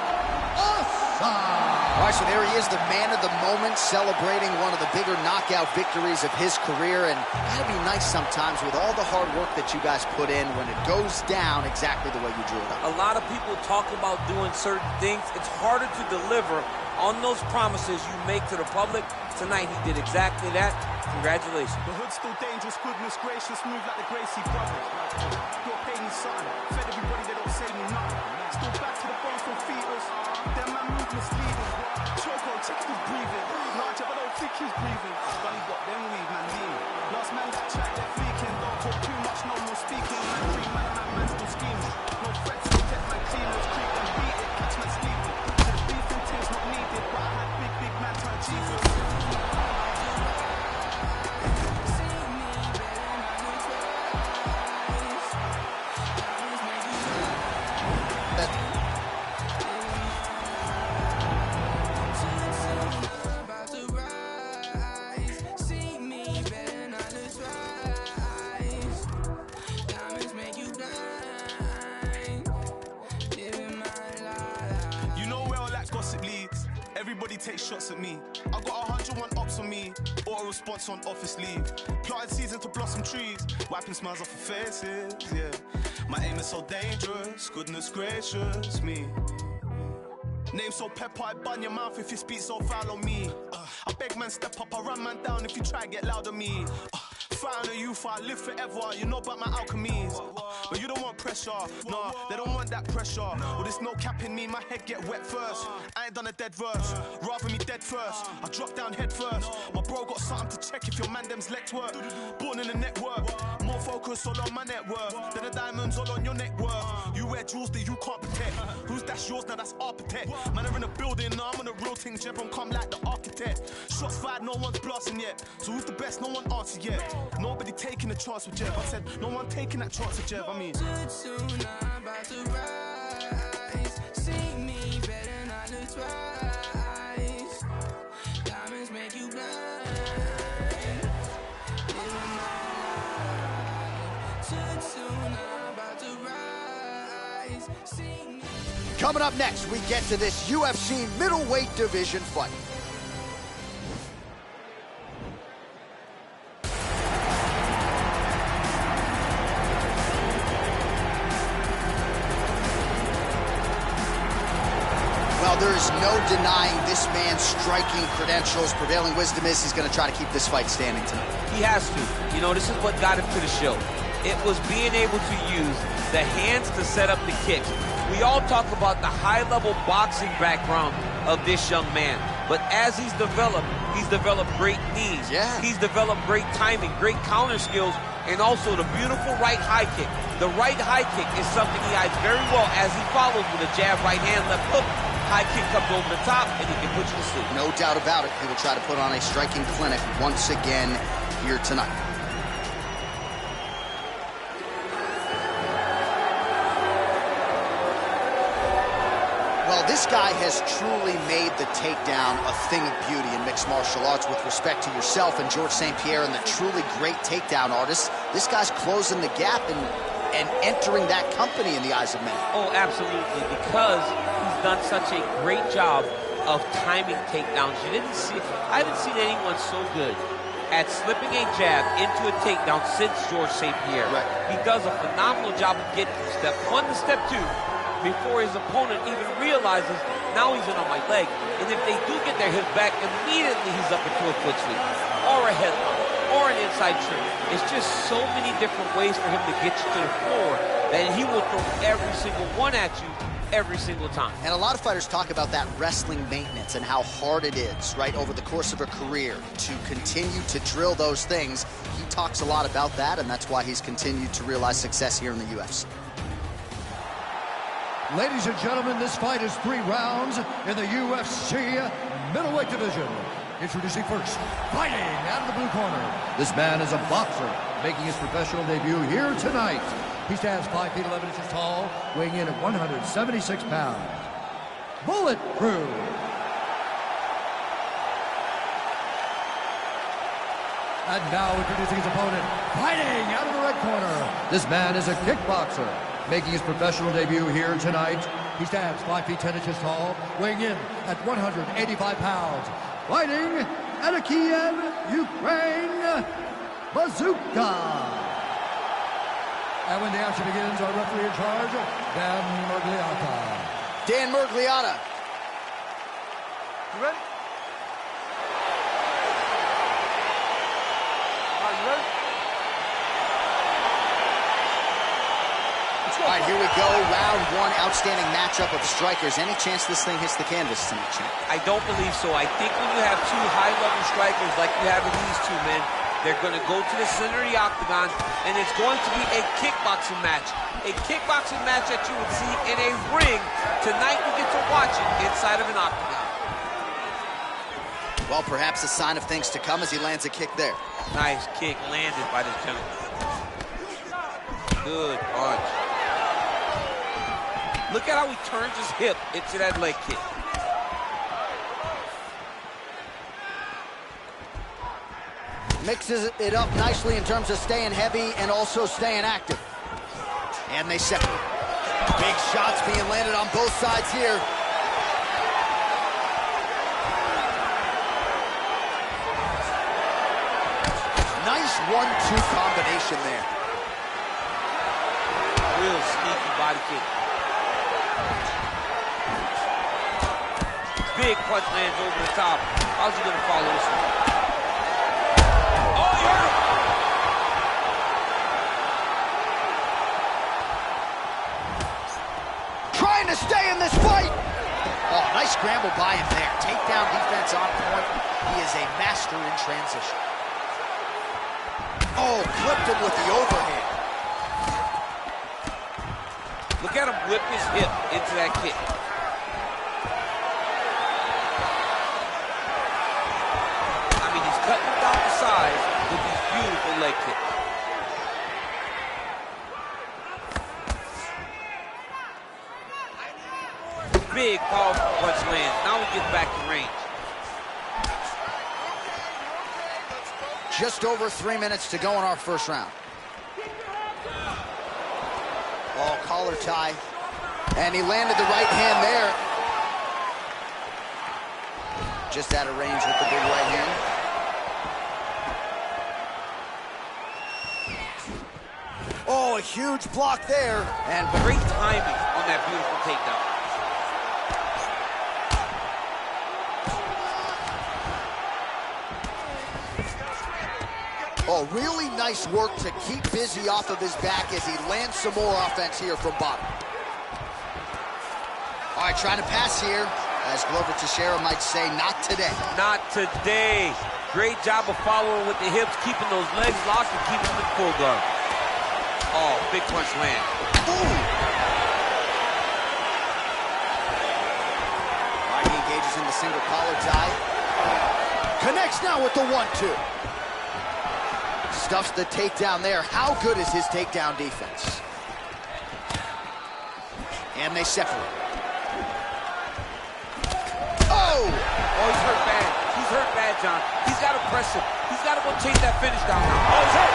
aside. All right, so there he is, the man of the moment, celebrating one of the bigger knockout victories of his career. And that'd be nice sometimes with all the hard work that you guys put in when it goes down exactly the way you drew it up. A lot of people talk about doing certain things. It's harder to deliver on those promises you make to the public. Tonight, he did exactly that. Congratulations. The hood's still dangerous, goodness gracious, move like the Gracie brothers. You're paying me something, fed everybody, they don't say me nothing. Still back to the bone from fetus, them man move misleading. Choco, check his breathing. Nah, Jeff, I don't think he's breathing. Bunny got them weed, man, lean. Last man to track, they're fleeking. Don't talk too much, no more speaking. Man, free man still scheming. No threats, no get man clean, let's creep and beat it. Catch man sleeping. So the beefing thing's not needed, but I had big man to achieve it. Everybody takes shots at me. I got 101 ops on me, or a response on office leave. Planted season to blossom trees, wiping smiles off of faces, yeah. My aim is so dangerous, goodness gracious me. Name so pepper, I bun your mouth if you speak so foul on me. I beg man step up, I run man down if you try to get loud on me. Fight on you for I live forever, you know about my alchemies. But you don't want pressure, nah, they don't want that pressure. Well, there's no cap in me, my head get wet first. I ain't done a dead verse, rather me dead first. I drop down head first. My bro got something to check if your man them's legs work. Born in the network, more focus all on my net worth than the diamonds all on your neck worth. You wear jewels that you can't protect. Who's that's yours, now that's architect. Man are in a building, now I'm on a real thing, Jeb, I'm come like the architect. Shots fired, no one's blasting yet. So who's the best, no one answered yet. Nobody taking a chance with Jeb. I said, no one taking that chance with Jeb, I mean. Too soon, I'm about to rise. See me better not look twice. Diamonds make you blind. Living my life. Too soon, I'm about to rise. See me. Coming up next, we get to this UFC middleweight division fight. Well, there is no denying this man's striking credentials. Prevailing wisdom is he's going to try to keep this fight standing tonight. He has to. You know, this is what got him to the show. It was being able to use the hands to set up the kicks. We all talk about the high-level boxing background of this young man. But as he's developed great knees. Yeah. He's developed great timing, great counter skills, and also the beautiful right high kick. The right high kick is something he hides very well as he follows with a jab, right hand, left hook. High kick comes over the top, and he can put you to sleep. No doubt about it. He will try to put on a striking clinic once again here tonight. Well, this guy has truly made the takedown a thing of beauty in mixed martial arts with respect to yourself and George St. Pierre and the truly great takedown artists. This guy's closing the gap and entering that company in the eyes of many. Oh, absolutely, because he's done such a great job of timing takedowns. I haven't seen anyone so good at slipping a jab into a takedown since George St. Pierre. Right. He does a phenomenal job of getting from step one to step two before his opponent even realizes, now he's in on my leg. And if they do get their hip back, immediately he's up into a foot sweep or a headlock. or an inside trip. It's just so many different ways for him to get you to the floor that he will throw every single one at you every single time. And a lot of fighters talk about that wrestling maintenance and how hard it is, right, over the course of a career to continue to drill those things. He talks a lot about that, and that's why he's continued to realize success here in the UFC. Ladies and gentlemen, this fight is 3 rounds in the UFC middleweight division. Introducing first, fighting out of the blue corner. This man is a boxer, making his professional debut here tonight. He stands 5 feet 11 inches tall, weighing in at 176 pounds. Bulletproof. And now introducing his opponent, fighting out of the red corner. This man is a kickboxer, making his professional debut here tonight. He stands 5 feet 10 inches tall, weighing in at 185 pounds. Fighting out of Kiev, Ukraine, Bazooka. And when the action begins, our referee in charge, Dan Murgliata. Dan Murgliata. You ready? Are you ready? All right, here we go. Round 1, outstanding matchup of strikers. Any chance this thing hits the canvas tonight, champ? I don't believe so. I think when you have 2 high-level strikers like you have in these 2 men, they're going to go to the center of the octagon, and it's going to be a kickboxing match. A kickboxing match that you would see in a ring. Tonight you get to watch it inside of an octagon. Well, perhaps a sign of things to come as he lands a kick there. Nice kick landed by this gentleman. Good punch. Look at how he turns his hip into that leg kick. Mixes it up nicely in terms of staying heavy and also staying active. And they separate. Big shots being landed on both sides here. Nice 1-2 combination there. Real sneaky body kick. Big punch lands over the top. How's he gonna follow this one? Oh, he hurt him! Trying to stay in this fight. Oh, nice scramble by him there. Takedown defense on point. He is a master in transition. Oh, clipped him with the overhand. Look at him whip his hip into that kick. I mean, he's cutting down the size with these beautiful leg kicks. Big, powerful punch lands. Now he gets back to range. Just over 3 minutes to go in our first round. Oh, collar tie. And he landed the right hand there. Just out of range with the big right hand. Oh, a huge block there. And great timing on that beautiful takedown. Oh, really nice work to keep busy off of his back as he lands some more offense here from bottom. All right, trying to pass here. As Glover Teixeira might say, not today. Not today. Great job of following with the hips, keeping those legs locked and keeping them in full guard. Oh, big punch land. Ooh. All right, he engages in the single collar tie. Connects now with the 1-2. Stuffs the takedown there. How good is his takedown defense? And they separate. Oh! Oh, he's hurt bad. He's hurt bad, John. He's got to press him. He's got to go chase that finish down now. Oh, he's hurt!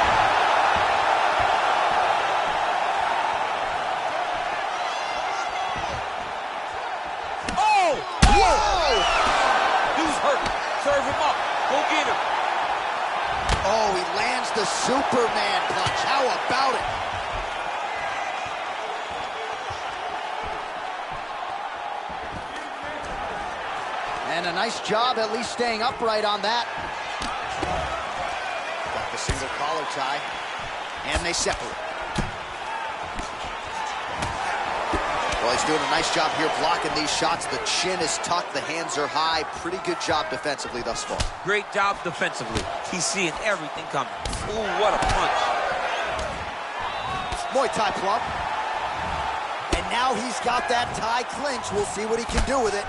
Oh! Whoa! Dude's hurt. Serve him up. Go get him. Oh, he lands the Superman punch. How about it? And a nice job at least staying upright on that. collar tie, and they separate. Well, he's doing a nice job here blocking these shots. The chin is tucked, the hands are high. Pretty good job defensively thus far. Great job defensively. He's seeing everything coming. Ooh, what a punch. Muay Thai plump. And now he's got that tie clinch. We'll see what he can do with it.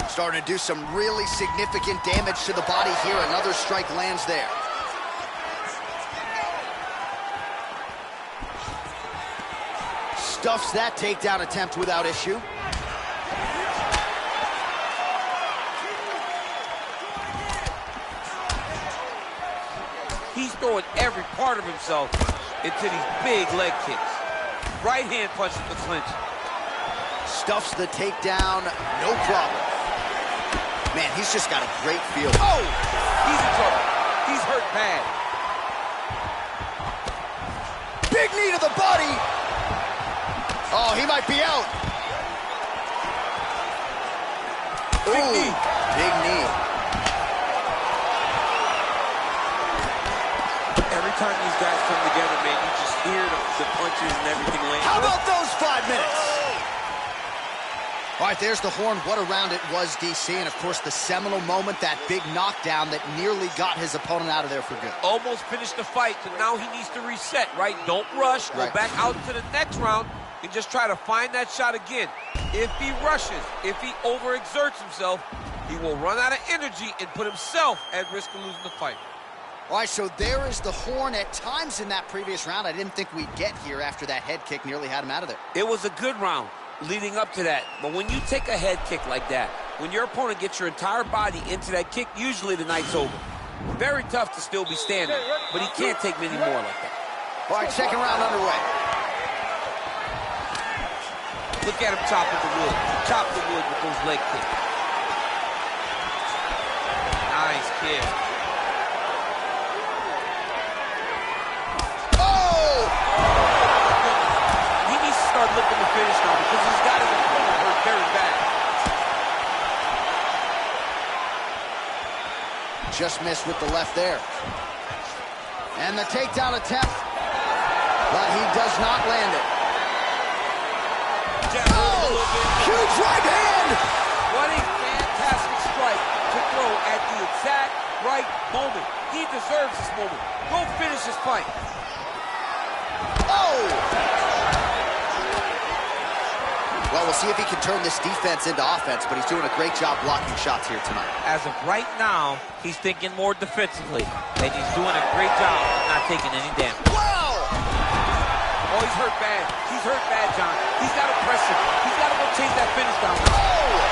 Starting to do some really significant damage to the body here. Another strike lands there. Stuffs that takedown attempt without issue. He's throwing every part of himself into these big leg kicks. Right hand punch with the clinch. Stuffs the takedown, no problem. Man, he's just got a great feel. Oh! He's in trouble. He's hurt bad. Big knee to the body. Oh, he might be out. Big Ooh, knee. Big knee. Every time these guys come together, man, you just hear the punches and everything land. How about those 5 minutes? All right, there's the horn. What a round it was, DC. And, of course, the seminal moment, that big knockdown that nearly got his opponent out of there for good. Almost finished the fight, so now he needs to reset, right? Don't rush. Go back out to the next round and just try to find that shot again. If he rushes, if he overexerts himself, he will run out of energy and put himself at risk of losing the fight. All right, so there is the horn. At times in that previous round, I didn't think we'd get here after that head kick nearly had him out of there. It was a good round leading up to that, but when you take a head kick like that, when your opponent gets your entire body into that kick, usually the night's over. Very tough to still be standing, but he can't take many more like that. All right, second round underway. Look at him chopping the wood. Chop the wood with those leg kicks. Nice kick. Looking to finish now because he's got his opponent hurt very bad. Just missed with the left there. And the takedown attempt, but he does not land it. Oh, huge right hand! What a fantastic strike to throw at the exact right moment. He deserves this moment. Go finish this fight. Oh! Well, we'll see if he can turn this defense into offense, but he's doing a great job blocking shots here tonight. As of right now, he's thinking more defensively, and he's doing a great job of not taking any damage. Wow! Oh, he's hurt bad. He's hurt bad, John. He's got to press it. He's got to go chase that finish down. Oh!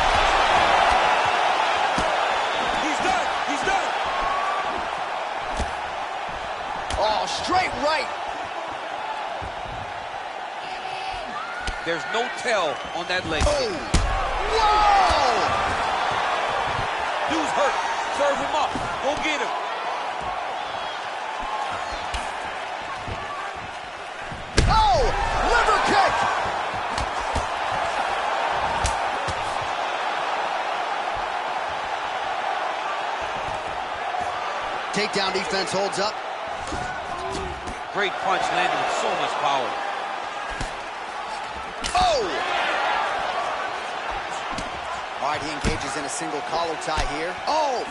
He's done. He's done. Oh, straight right. There's no tell on that leg. Oh. Whoa! Dude's hurt. Serve him up. Go get him. Oh! Liver kick! Takedown defense holds up. Great punch landed with so much power. Oh! All right, he engages in a single collar tie here. Oh!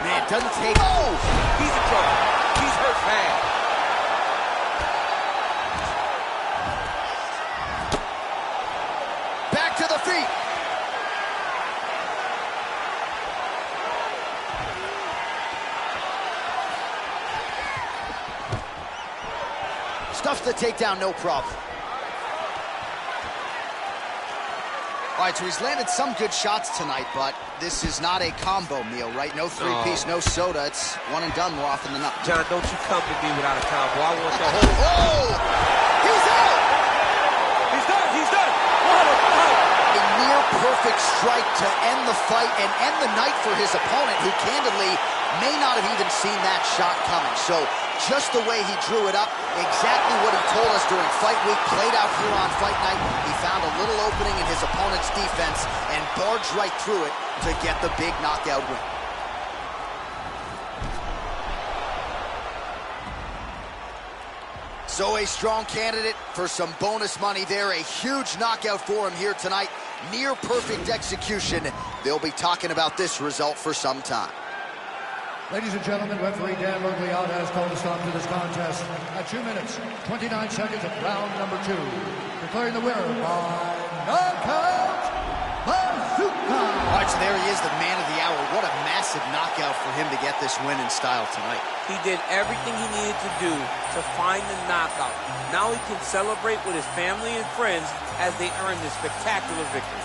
Man, doesn't take... Oh! He's in trouble. He's hurt bad. Back to the feet. Stuffs the takedown, no problem. All right, so he's landed some good shots tonight, but this is not a combo meal, right? No three-piece, no soda. It's one and done more often than not. John, don't you come to me without a combo. I want the whole... Oh! He's out! He's done! He's done! What a fight! A near-perfect strike to end the fight and end the night for his opponent, who candidly may not have even seen that shot coming. So just the way he drew it up, exactly what he told us during fight week, played out here on fight night. He found a little opening in his opponent's defense and barged right through it to get the big knockout win. So a strong candidate for some bonus money there. A huge knockout for him here tonight. Near perfect execution. They'll be talking about this result for some time. Ladies and gentlemen, referee Dan Mergliotta has called a stop to this contest at 2 minutes, 29 seconds of round number 2. Declaring the winner by knockout, Bazooka! All right, so there he is, the man of the hour. What a massive knockout for him to get this win in style tonight. He did everything he needed to do to find the knockout. Now he can celebrate with his family and friends as they earn this spectacular victory.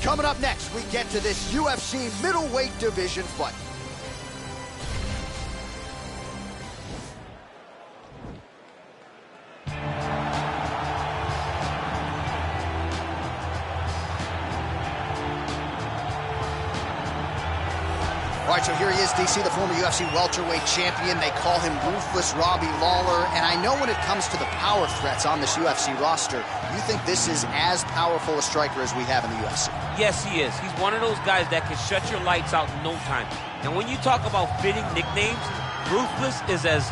Coming up next, we get to this UFC middleweight division fight. All right, so here he is, DC, the former UFC welterweight champion. They call him Ruthless Robbie Lawler. And I know when it comes to the power threats on this UFC roster, you think this is as powerful a striker as we have in the UFC? Yes, he is. He's one of those guys that can shut your lights out in no time. And when you talk about fitting nicknames, Ruthless is as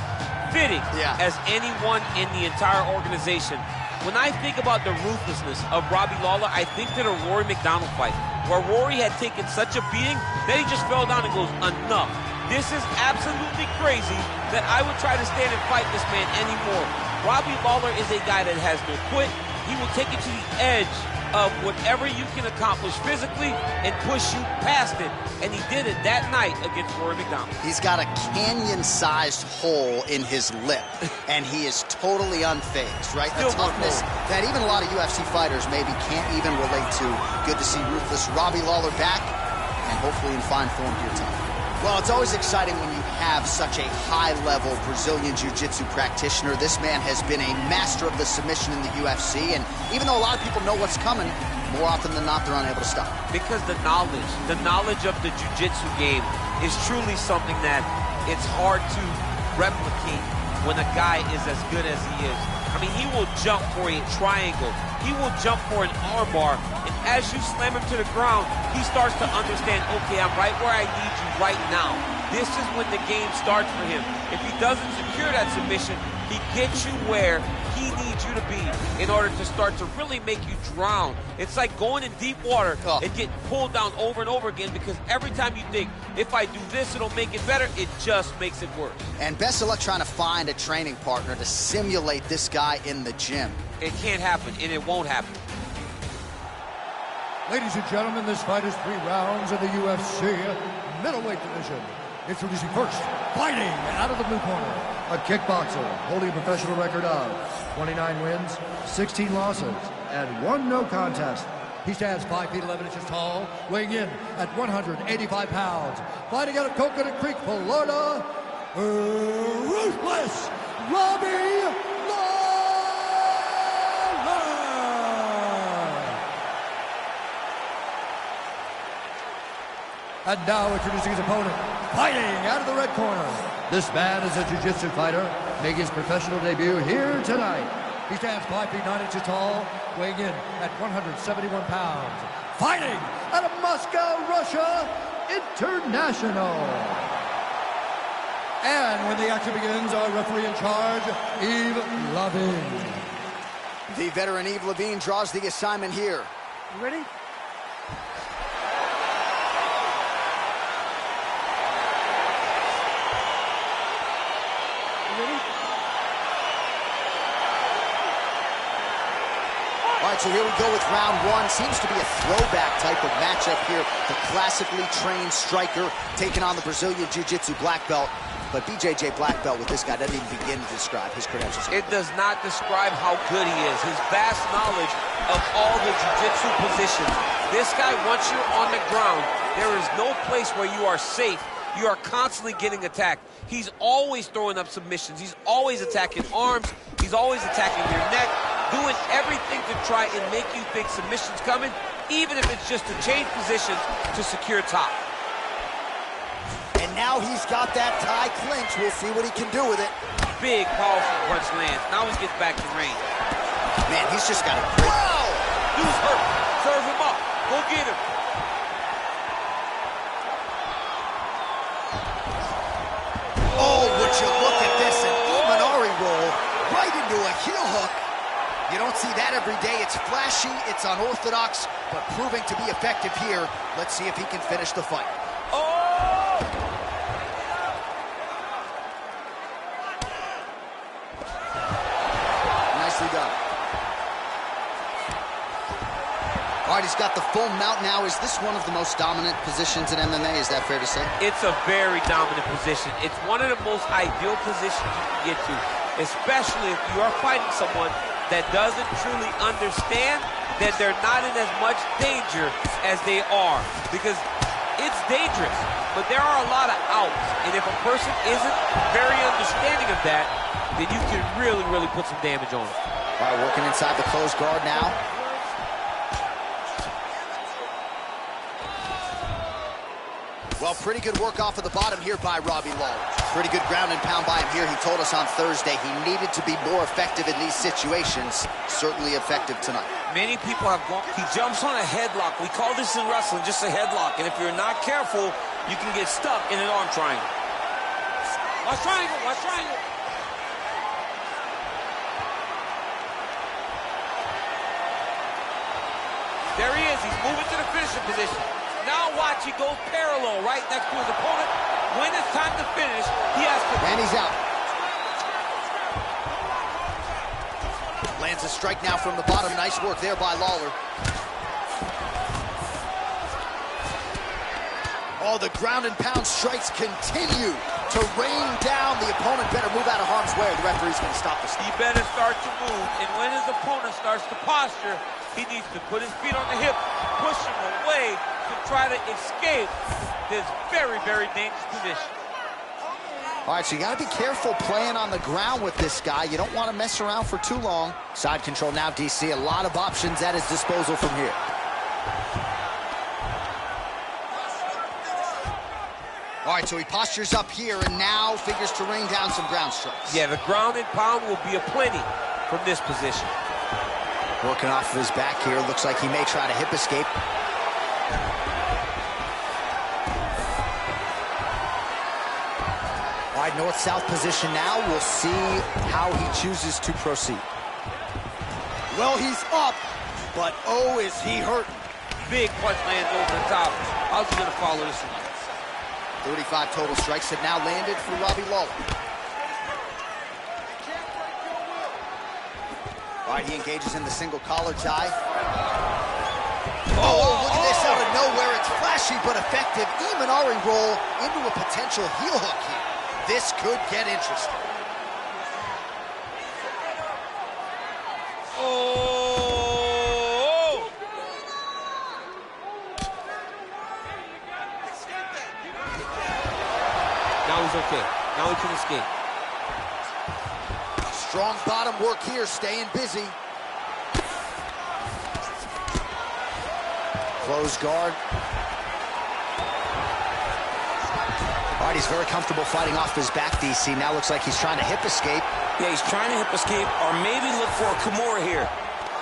fitting as anyone in the entire organization. When I think about the ruthlessness of Robbie Lawler, I think to the Rory McDonald fight, where Rory had taken such a beating that he just fell down and goes, enough. This is absolutely crazy that I would try to stand and fight this man anymore. Robbie Lawler is a guy that has no quit. He will take you to the edge of whatever you can accomplish physically and push you past it. And he did it that night against Rory McDonald. He's got a canyon-sized hole in his lip, and he is totally unfazed, right? The toughness that even a lot of UFC fighters maybe can't even relate to. Good to see Ruthless Robbie Lawler back, and hopefully in fine form here tonight. Well, it's always exciting when you have such a high-level Brazilian Jiu-Jitsu practitioner. This man has been a master of the submission in the UFC, and even though a lot of people know what's coming, more often than not, they're unable to stop. Because the knowledge of the Jiu-Jitsu game is truly something that it's hard to replicate when a guy is as good as he is. I mean, he will jump for a triangle. He will jump for an armbar, and as you slam him to the ground, he starts to understand, okay, I'm right where I need you right now. This is when the game starts for him. If he doesn't secure that submission, he gets you where he needs you to be in order to start to really make you drown. It's like going in deep water and getting pulled down over and over again, because every time you think, if I do this, it'll make it better, it just makes it worse. And best of luck trying to find a training partner to simulate this guy in the gym. It can't happen, and it won't happen. Ladies and gentlemen, this fight is 3 rounds in the UFC middleweight division. Introducing first, fighting out of the blue corner, a kickboxer holding a professional record of 29 wins, 16 losses, and 1 no contest. He stands 5 feet 11 inches tall, weighing in at 185 pounds. Fighting out of Coconut Creek, Florida, Ruthless Robbie Lawler! And now introducing his opponent, Fighting out of the red corner, this man is a jiu-jitsu fighter making his professional debut here tonight. He stands 5 feet 9 inches tall, weighing in at 171 pounds. Fighting out of Moscow, Russia, International. And when the action begins, our referee in charge, Yves Lavigne. The veteran Yves Lavigne draws the assignment here. You ready? All right, so here we go with round one. Seems to be a throwback type of matchup here. The classically trained striker taking on the Brazilian Jiu-Jitsu black belt. But BJJ black belt with this guy doesn't even begin to describe his credentials. It does not describe how good he is. His vast knowledge of all the jiu-jitsu positions. This guy, once you're on the ground, there is no place where you are safe. You are constantly getting attacked. He's always throwing up submissions. He's always attacking arms. He's always attacking your neck, doing everything to try and make you think submission's coming, even if it's just to change positions to secure top. And now he's got that tie clinch. We'll see what he can do with it. Big, powerful punch lands. Now he gets back in range. Man, he's just got a great... Wow! Dude's hurt. Serve him up. Go get him. Oh, would you look at this? An Imanari roll right into a heel hook. You don't see that every day. It's flashy, it's unorthodox, but proving to be effective here. Let's see if he can finish the fight. Oh! Nicely done. All right, he's got the full mount now. Is this one of the most dominant positions in MMA? Is that fair to say? It's a very dominant position. It's one of the most ideal positions you can get to, especially if you are fighting someone that doesn't truly understand that they're not in as much danger as they are. Because it's dangerous, but there are a lot of outs. And if a person isn't very understanding of that, then you can really, really put some damage on them. All right, working inside the closed guard now. Well, pretty good work off of the bottom here by Robbie Lawler. Pretty good ground and pound by him here. He told us on Thursday he needed to be more effective in these situations. Certainly effective tonight. Many people have gone. He jumps on a headlock. We call this in wrestling just a headlock. And if you're not careful, you can get stuck in an arm triangle. Watch triangle, watch triangle. There he is. He's moving to the finishing position. Now watch, he goes parallel right next to his opponent. When it's time to finish, he has to... And he's out. Lands a strike now from the bottom. Nice work there by Lawler. Oh, the ground and pound strikes continue to rain down. The opponent better move out of harm's way. The referee's going to stop this. He better start to move, and when his opponent starts to posture, he needs to put his feet on the hip, push him away to try to escape this very, very dangerous position. All right, so you got to be careful playing on the ground with this guy. You don't want to mess around for too long. Side control now, DC. A lot of options at his disposal from here. All right, so he postures up here and now figures to rain down some ground strikes. Yeah, the ground and pound will be aplenty from this position. Working off of his back here. Looks like he may try to hip escape. All right, north-south position now. We'll see how he chooses to proceed. Well, he's up, but oh, is he hurting. Big punch lands over the top. How's he going to follow this one? 35 total strikes have now landed for Robbie Lawler. All right, he engages in the single collar tie. Oh, look at this out of nowhere. It's flashy but effective. Imanari roll into a potential heel hook here. This could get interesting. Oh! Now he's okay. Now he can escape. Strong bottom work here, staying busy. Close guard. All right, he's very comfortable fighting off his back, DC. Now looks like he's trying to hip escape. Yeah, he's trying to hip escape or maybe look for a Kimura here.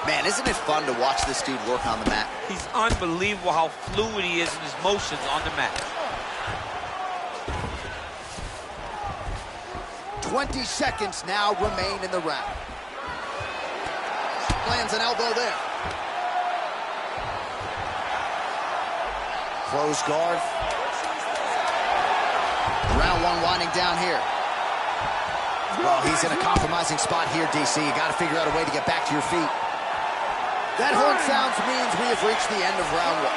Man, isn't it fun to watch this dude work on the mat? He's unbelievable how fluid he is in his motions on the mat. 20 seconds now remain in the round. Lands an elbow there. Close guard. Round one winding down here. Well, he's in a compromising spot here, DC. You got to figure out a way to get back to your feet. That horn sounds means we have reached the end of round one.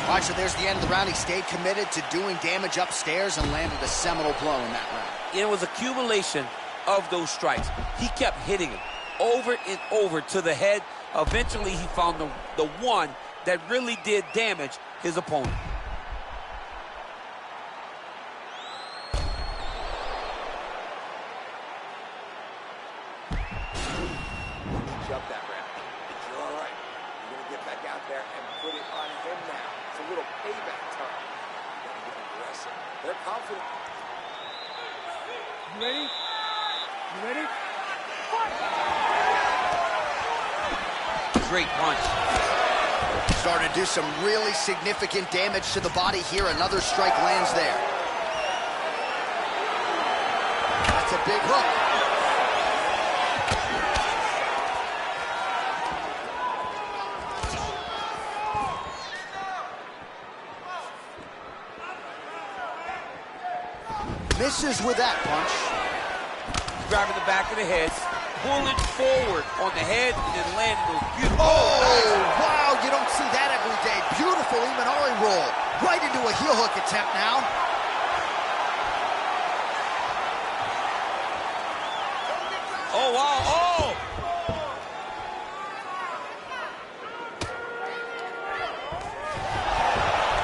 All right, so there's the end of the round. He stayed committed to doing damage upstairs and landed a seminal blow in that round. It was accumulation of those strikes. He kept hitting him over and over to the head. Eventually, he found the one that really did damage his opponent. Jump that round. You're all right. You're going to get back out there and put it on him now. It's a little payback time. You're going to get aggressive. They're confident. You ready? You ready? Great punch. Starting to do some really significant damage to the body here. Another strike lands there. That's a big hook. Misses with that punch. Grabbing the back of the head, pulling forward on the head, and then landing those beautiful. Oh, nice. Wow, you don't see that every day. Beautiful Imanari roll. Right into a heel hook attempt now. Oh, wow, oh!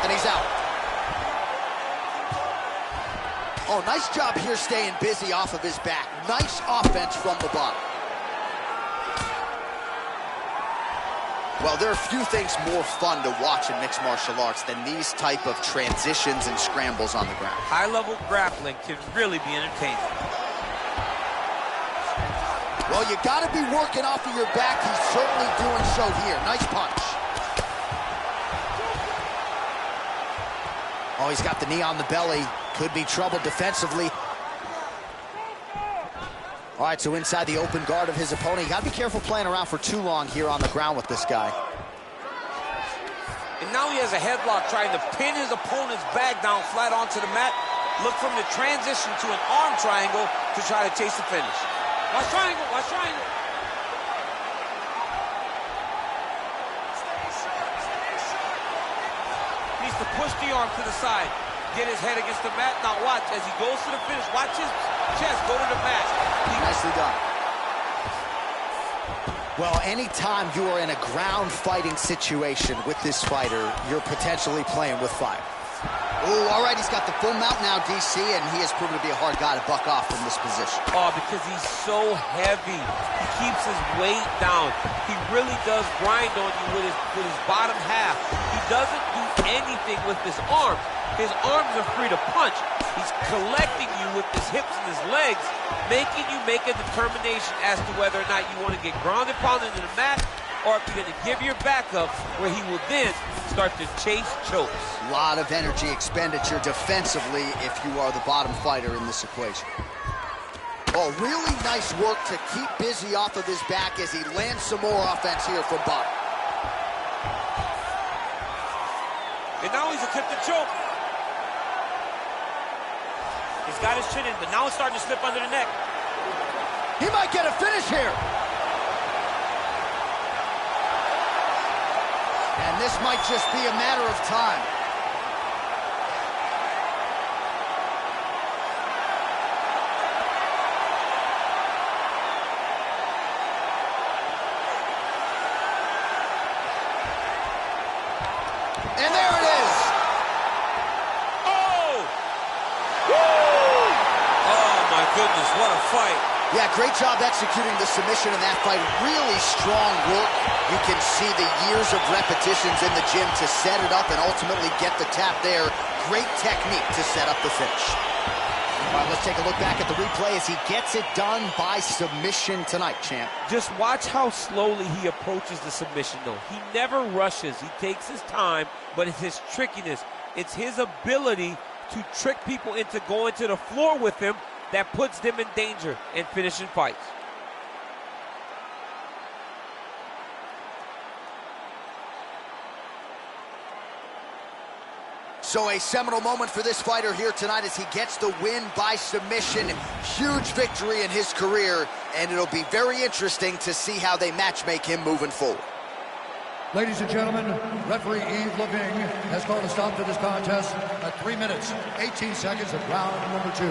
And he's out. Oh, nice job here staying busy off of his back. Nice offense from the bottom. Well, there are few things more fun to watch in mixed martial arts than these type of transitions and scrambles on the ground. High-level grappling can really be entertaining. Well, you got to be working off of your back. He's certainly doing so here. Nice punch. Oh, he's got the knee on the belly. Could be trouble defensively. All right, so inside the open guard of his opponent. You got to be careful playing around for too long here on the ground with this guy. And now he has a headlock trying to pin his opponent's back down flat onto the mat. Look from the transition to an arm triangle to try to chase the finish. Watch triangle, watch triangle. Needs to push the arm to the side. Get his head against the mat. Now watch, as he goes to the finish, watch his chest go to the mat. Nicely done. Well, anytime you are in a ground fighting situation with this fighter, you're potentially playing with fire. Oh, all right, he's got the full mount now, DC, and he has proven to be a hard guy to buck off from this position. Oh, because he's so heavy. He keeps his weight down. He really does grind on you with his bottom half. He doesn't do anything with his arms. His arms are free to punch. He's collecting you with his hips and his legs, making you make a determination as to whether or not you want to get grounded, pounded into the mat, or if you're going to give your back up, where he will then start to chase chokes. A lot of energy expenditure defensively if you are the bottom fighter in this equation. Oh, really nice work to keep busy off of his back as he lands some more offense here from bottom. And now he's attempting to choke. He's got his chin in, but now it's starting to slip under the neck. He might get a finish here. And this might just be a matter of time. And there it is. Oh! Woo! Oh, my goodness, what a fight. Yeah, great job executing the submission in that fight. Really strong work. You can see the years of repetitions in the gym to set it up and ultimately get the tap there. Great technique to set up the finish. All right, let's take a look back at the replay as he gets it done by submission tonight, champ. Just watch how slowly he approaches the submission, though. He never rushes. He takes his time, but it's his trickiness. It's his ability to trick people into going to the floor with him that puts them in danger and finishing fights. So a seminal moment for this fighter here tonight as he gets the win by submission. Huge victory in his career, and it'll be very interesting to see how they matchmake him moving forward. Ladies and gentlemen, referee Yves Leving has called a stop to this contest at 3 minutes, 18 seconds of round number 2.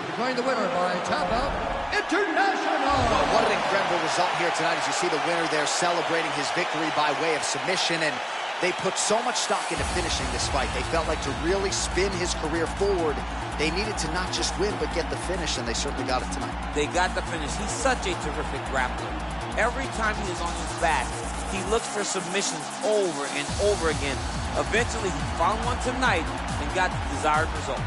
Declaring the winner by tap out, International! Well, what an incredible result here tonight as you see the winner there celebrating his victory by way of submission, and they put so much stock into finishing this fight. They felt like to really spin his career forward, they needed to not just win, but get the finish, and they certainly got it tonight. They got the finish. He's such a terrific grappler. Every time he is on his back, he looks for submissions over and over again. Eventually, he found one tonight and got the desired result.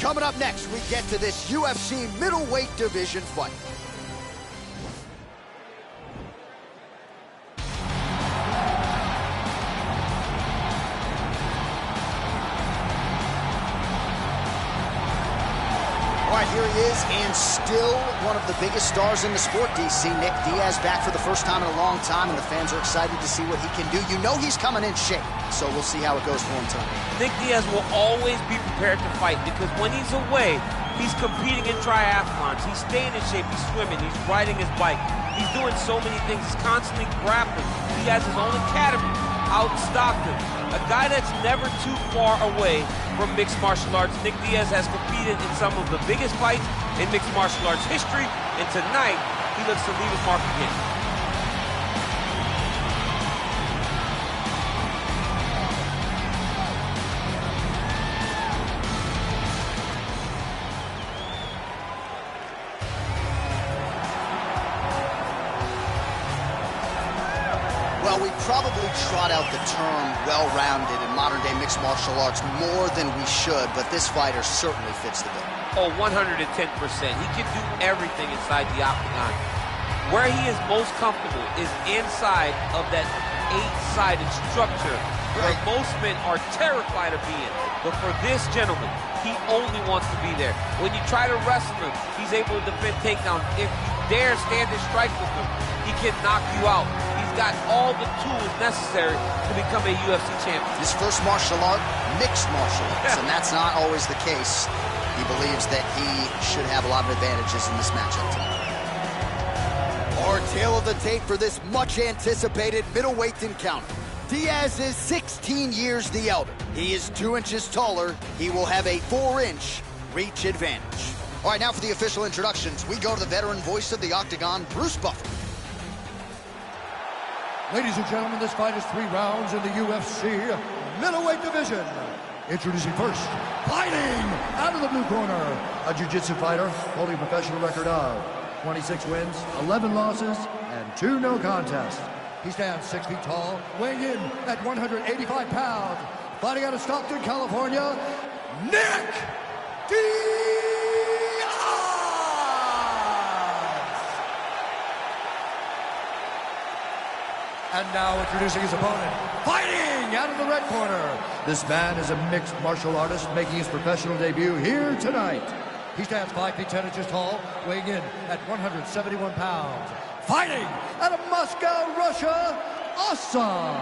Coming up next, we get to this UFC middleweight division fight. All right, here he is, and still one of the biggest stars in the sport, DC. Nick Diaz back for the first time in a long time, and the fans are excited to see what he can do. You know he's coming in shape, so we'll see how it goes for him tonight. Nick Diaz will always be prepared to fight because when he's away, he's competing in triathlons. He's staying in shape. He's swimming. He's riding his bike. He's doing so many things. He's constantly grappling. He has his own academy out in Stockton. A guy that's never too far away from mixed martial arts. Nick Diaz has competed in some of the biggest fights in mixed martial arts history, and tonight he looks to leave his mark again. Well, we probably trot out the term well-rounded in modern-day mixed martial arts more than we should, but this fighter certainly fits the bill. Oh, 110%. He can do everything inside the octagon. Where he is most comfortable is inside of that 8-sided structure where most men are terrified of being. But for this gentleman, he only wants to be there. When you try to wrestle him, he's able to defend takedowns if you dare stand and strike with him, he can knock you out. He's got all the tools necessary to become a UFC champion. His first martial art, mixed martial arts, and that's not always the case. He believes that he should have a lot of advantages in this matchup tonight. Our tale of the tape for this much-anticipated middleweight encounter. Diaz is 16 years the elder. He is 2 inches taller. He will have a 4-inch reach advantage. All right, now for the official introductions, we go to the veteran voice of the Octagon, Bruce Buffer. Ladies and gentlemen, this fight is 3 rounds in the UFC middleweight division. Introducing first, fighting out of the blue corner, a jiu-jitsu fighter holding a professional record of 26 wins, 11 losses, and 2 no contests. He stands 6 feet tall, weighing in at 185 pounds. Fighting out of Stockton, California, Nick Diaz! And now introducing his opponent, fighting out of the red corner. This man is a mixed martial artist making his professional debut here tonight. He stands 5 feet 10 inches tall, weighing in at 171 pounds. Fighting out of Moscow, Russia, Assam.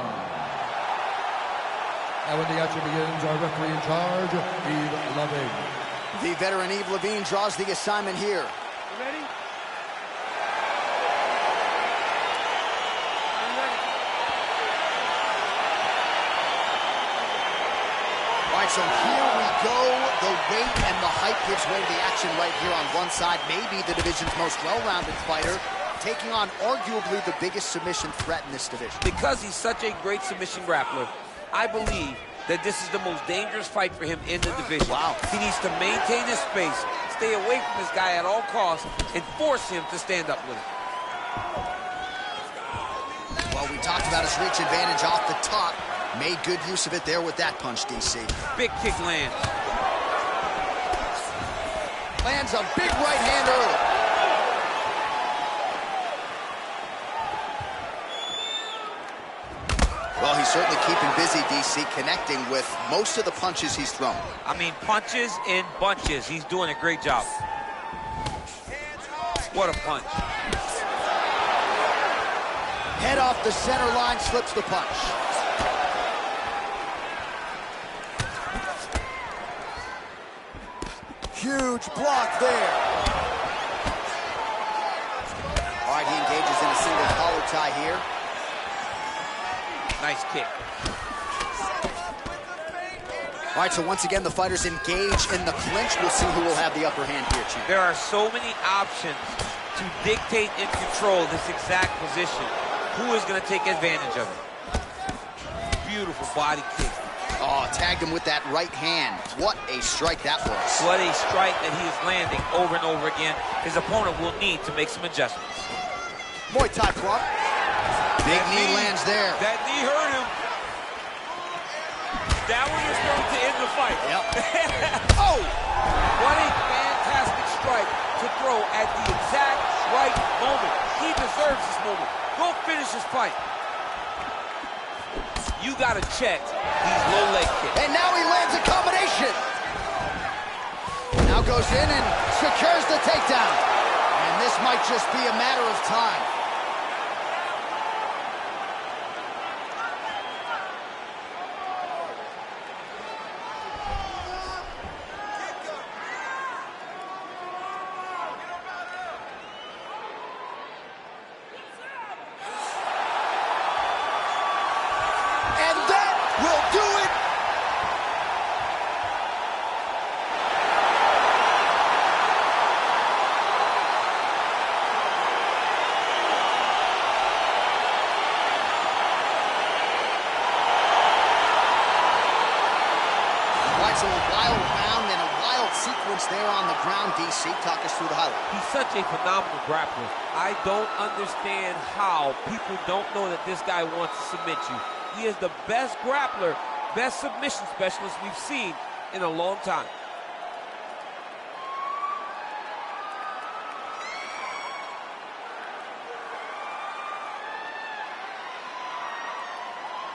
And when the action begins, our referee in charge, Yves Levine. The veteran Yves Levine draws the assignment here. You ready? All right, so here we go. The weight and the height gives way to the action right here on one side. Maybe the division's most well-rounded fighter, taking on arguably the biggest submission threat in this division. Because he's such a great submission grappler, I believe that this is the most dangerous fight for him in the division. Wow. He needs to maintain his space, stay away from this guy at all costs, and force him to stand up with him. Well, we talked about his reach advantage off the top. Made good use of it there with that punch, DC. Big kick lands. Lands a big right hand early. Well, he's certainly keeping busy, DC, connecting with most of the punches he's thrown. I mean, punches in bunches. He's doing a great job. What a punch. Head off the center line, slips the punch. Huge block there. All right, he engages in a single collar tie here. Nice kick. All right, so once again, the fighters engage in the clinch. We'll see who will have the upper hand here, Chief. There are so many options to dictate and control this exact position. Who is going to take advantage of it? Beautiful body kick. Oh, tagged him with that right hand. What a strike that was. What a strike that he is landing over and over again. His opponent will need to make some adjustments. Muay Thai club. Big knee lands there. That knee hurt him. That one is going to end the fight. Yep. Oh! What a fantastic strike to throw at the exact right moment. He deserves this moment. Go finish this fight. You got to check these low leg kicks. And now he lands a combination. Now goes in and secures the takedown. And this might just be a matter of time. There on the ground, DC. Talk us through the highlight. He's such a phenomenal grappler. I don't understand how people don't know that this guy wants to submit you. He is the best grappler, best submission specialist we've seen in a long time.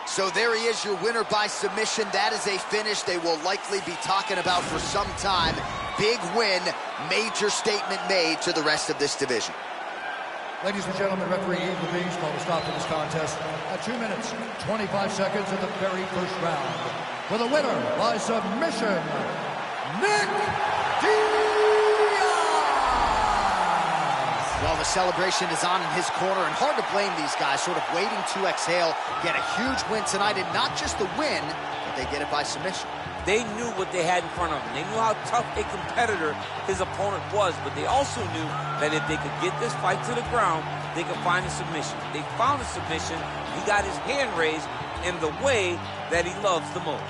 So there he is, your winner by submission. That is a finish they will likely be talking about for some time. Big win, major statement made to the rest of this division. Ladies and gentlemen, referee Evil Beast called a stop to this contest at 2 minutes, 25 seconds of the very first round. For the winner by submission, Nick Diaz! Well, the celebration is on in his corner, and hard to blame these guys, sort of waiting to exhale, get a huge win tonight, and not just the win, but they get it by submission. They knew what they had in front of them. They knew how tough a competitor his opponent was, but they also knew that if they could get this fight to the ground, they could find a submission. They found a submission. He got his hand raised in the way that he loves the most.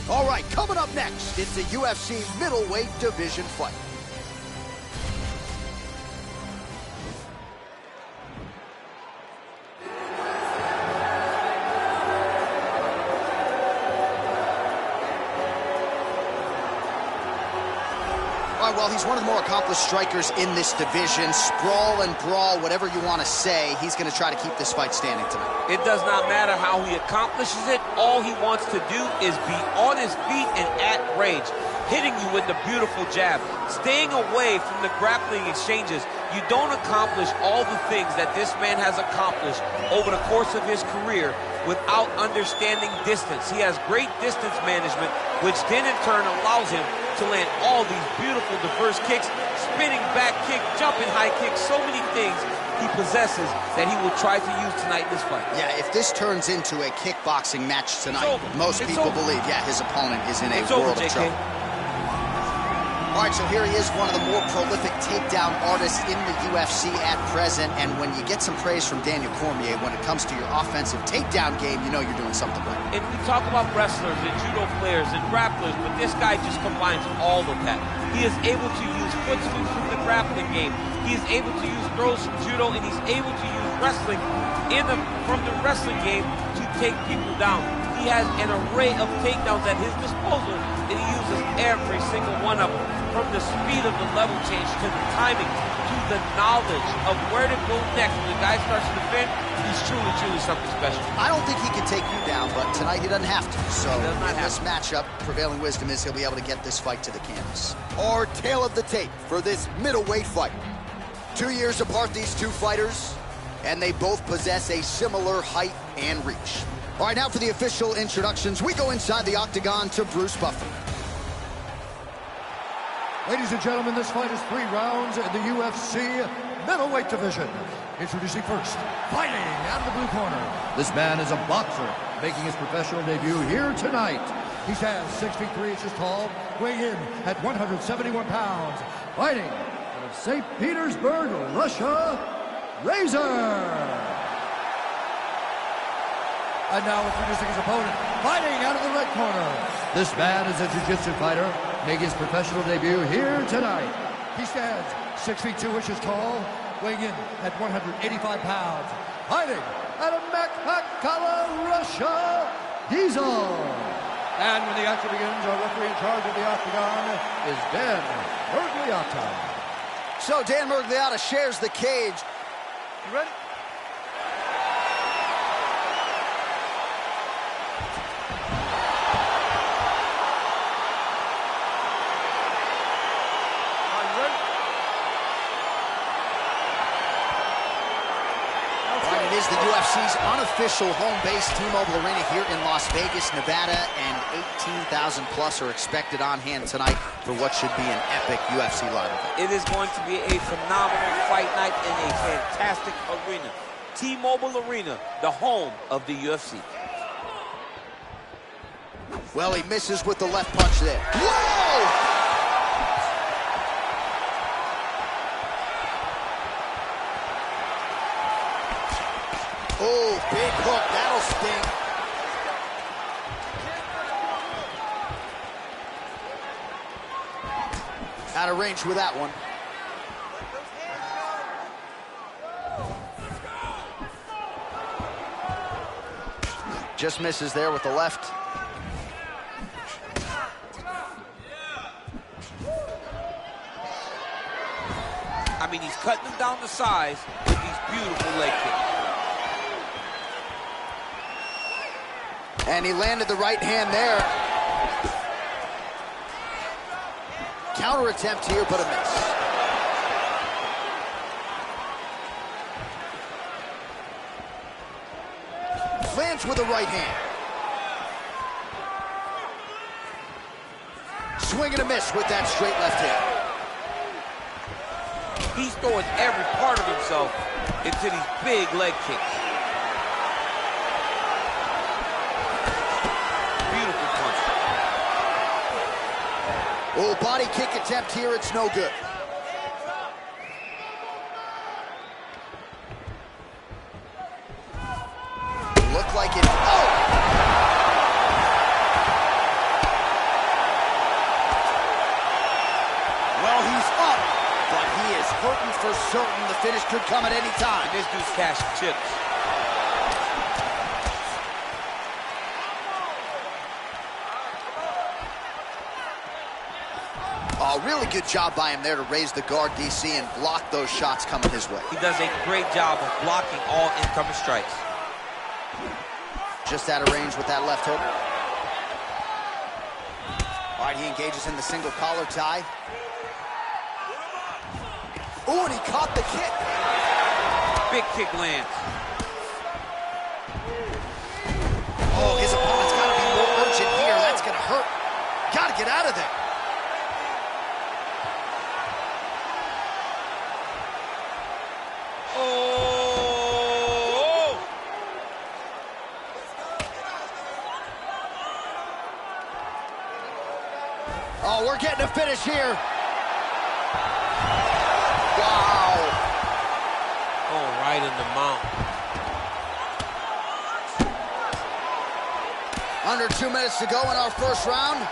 All right, coming up next, it's a UFC middleweight division fight. All right, well, he's one of the more accomplished strikers in this division. Sprawl and brawl, whatever you want to say, he's going to try to keep this fight standing tonight. It does not matter how he accomplishes it. All he wants to do is be on his feet and at range, hitting you with the beautiful jab, staying away from the grappling exchanges. You don't accomplish all the things that this man has accomplished over the course of his career without understanding distance. He has great distance management, which then in turn allows him to land all these beautiful, diverse kicks, spinning back kick, jumping high kick, so many things he possesses that he will try to use tonight in this fight. Yeah, if this turns into a kickboxing match tonight, most people believe, yeah, his opponent is in a world of trouble. All right, so here he is, one of the more prolific takedown artists in the UFC at present. And when you get some praise from Daniel Cormier, when it comes to your offensive takedown game, you know you're doing something right. And we talk about wrestlers and judo players and grapplers, but this guy just combines all of that. He is able to use foot sweeps from the grappling game. He is able to use throws from judo, and he's able to use wrestling from the wrestling game to take people down. He has an array of takedowns at his disposal, and he uses every single one of them. From the speed of the level change to the timing to the knowledge of where to go next. When the guy starts to defend, he's truly, truly something special. I don't think he can take you down, but tonight he doesn't have to. So in this matchup, prevailing wisdom is he'll be able to get this fight to the canvas. Our tale of the tape for this middleweight fight. 2 years apart, these two fighters, and they both possess a similar height and reach. All right, now for the official introductions, we go inside the octagon to Bruce Buffer. Ladies and gentlemen, this fight is 3 rounds in the UFC middleweight division. Introducing first, fighting out of the blue corner. This man is a boxer, making his professional debut here tonight. He stands 6 feet 3 inches tall, weighing in at 171 pounds. Fighting out of St. Petersburg, Russia, Razor. And now introducing his opponent, fighting out of the red corner. This man is a jiu-jitsu fighter, making his professional debut here tonight. He stands 6 feet 2 inches tall, weighing in at 185 pounds. Fighting out of Makhachkala, Russia, Diesel. And when the action begins, our referee in charge of the octagon is Dan Mergliata. So Dan Mergliata shares the cage. You ready? is the UFC's unofficial home base, T-Mobile Arena here in Las Vegas, Nevada, and 18,000 plus are expected on hand tonight for what should be an epic UFC live event. It is going to be a phenomenal fight night in a fantastic arena. T-Mobile Arena, the home of the UFC. Well, he misses with the left punch there. Whoa! Oh, big hook, that'll sting. Out of range with that one. Just misses there with the left. I mean, he's cutting them down to size with these beautiful leg kicks. And he landed the right hand there. Counter attempt here, but a miss. Lands with the right hand. Swing and a miss with that straight left hand. He's throwing every part of himself into these big leg kicks. Beautiful punch. Oh, body kick attempt here, it's no good. Looked like it. Oh! Well, he's up, but he is hurting for certain. The finish could come at any time. This dude's cashing chips. Oh, really good job by him there to raise the guard, DC, and block those shots coming his way. He does a great job of blocking all incoming strikes. Just out of range with that left hook. All right, he engages in the single collar tie. Oh, and he caught the kick. Big kick lands. Oh, his opponent's got to be more urgent here. That's going to hurt. Got to get out of there. Oh! Oh, we're getting a finish here. Wow. Oh, right in the mount. Under 2 minutes to go in our first round.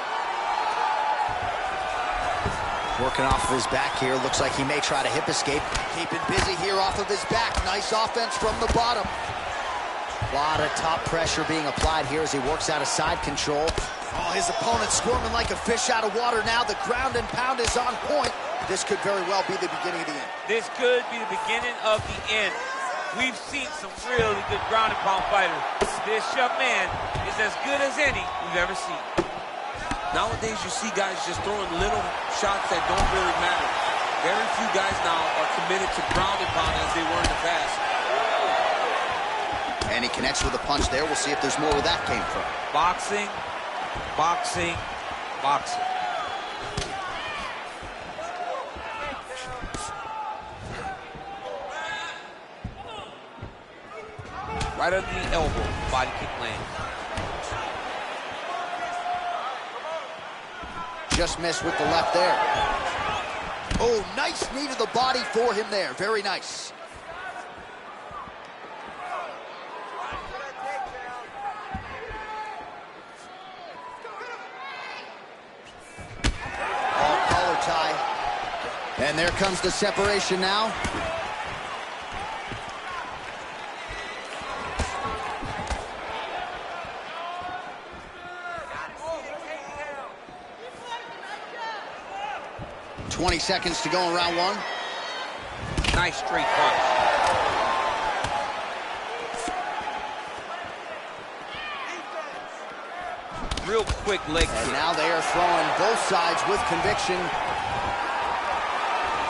Working off of his back here. Looks like he may try to hip escape. Keeping busy here off of his back. Nice offense from the bottom. A lot of top pressure being applied here as he works out of side control. Oh, his opponent's squirming like a fish out of water now. The ground and pound is on point. This could very well be the beginning of the end. This could be the beginning of the end. We've seen some really good ground and pound fighters. This young man is as good as any we've ever seen. Nowadays, you see guys just throwing little shots that don't really matter. Very few guys now are committed to ground and pound as they were in the past. And he connects with a punch there. We'll see if there's more where that came from. Boxing, boxing, boxing. Right under the elbow, body kick lands. Just missed with the left there. Oh, nice knee to the body for him there. Very nice. Oh, collar tie. And there comes the separation now. .20 seconds to go in round one. Nice straight punch. Real quick leg kick. And now they are throwing both sides with conviction.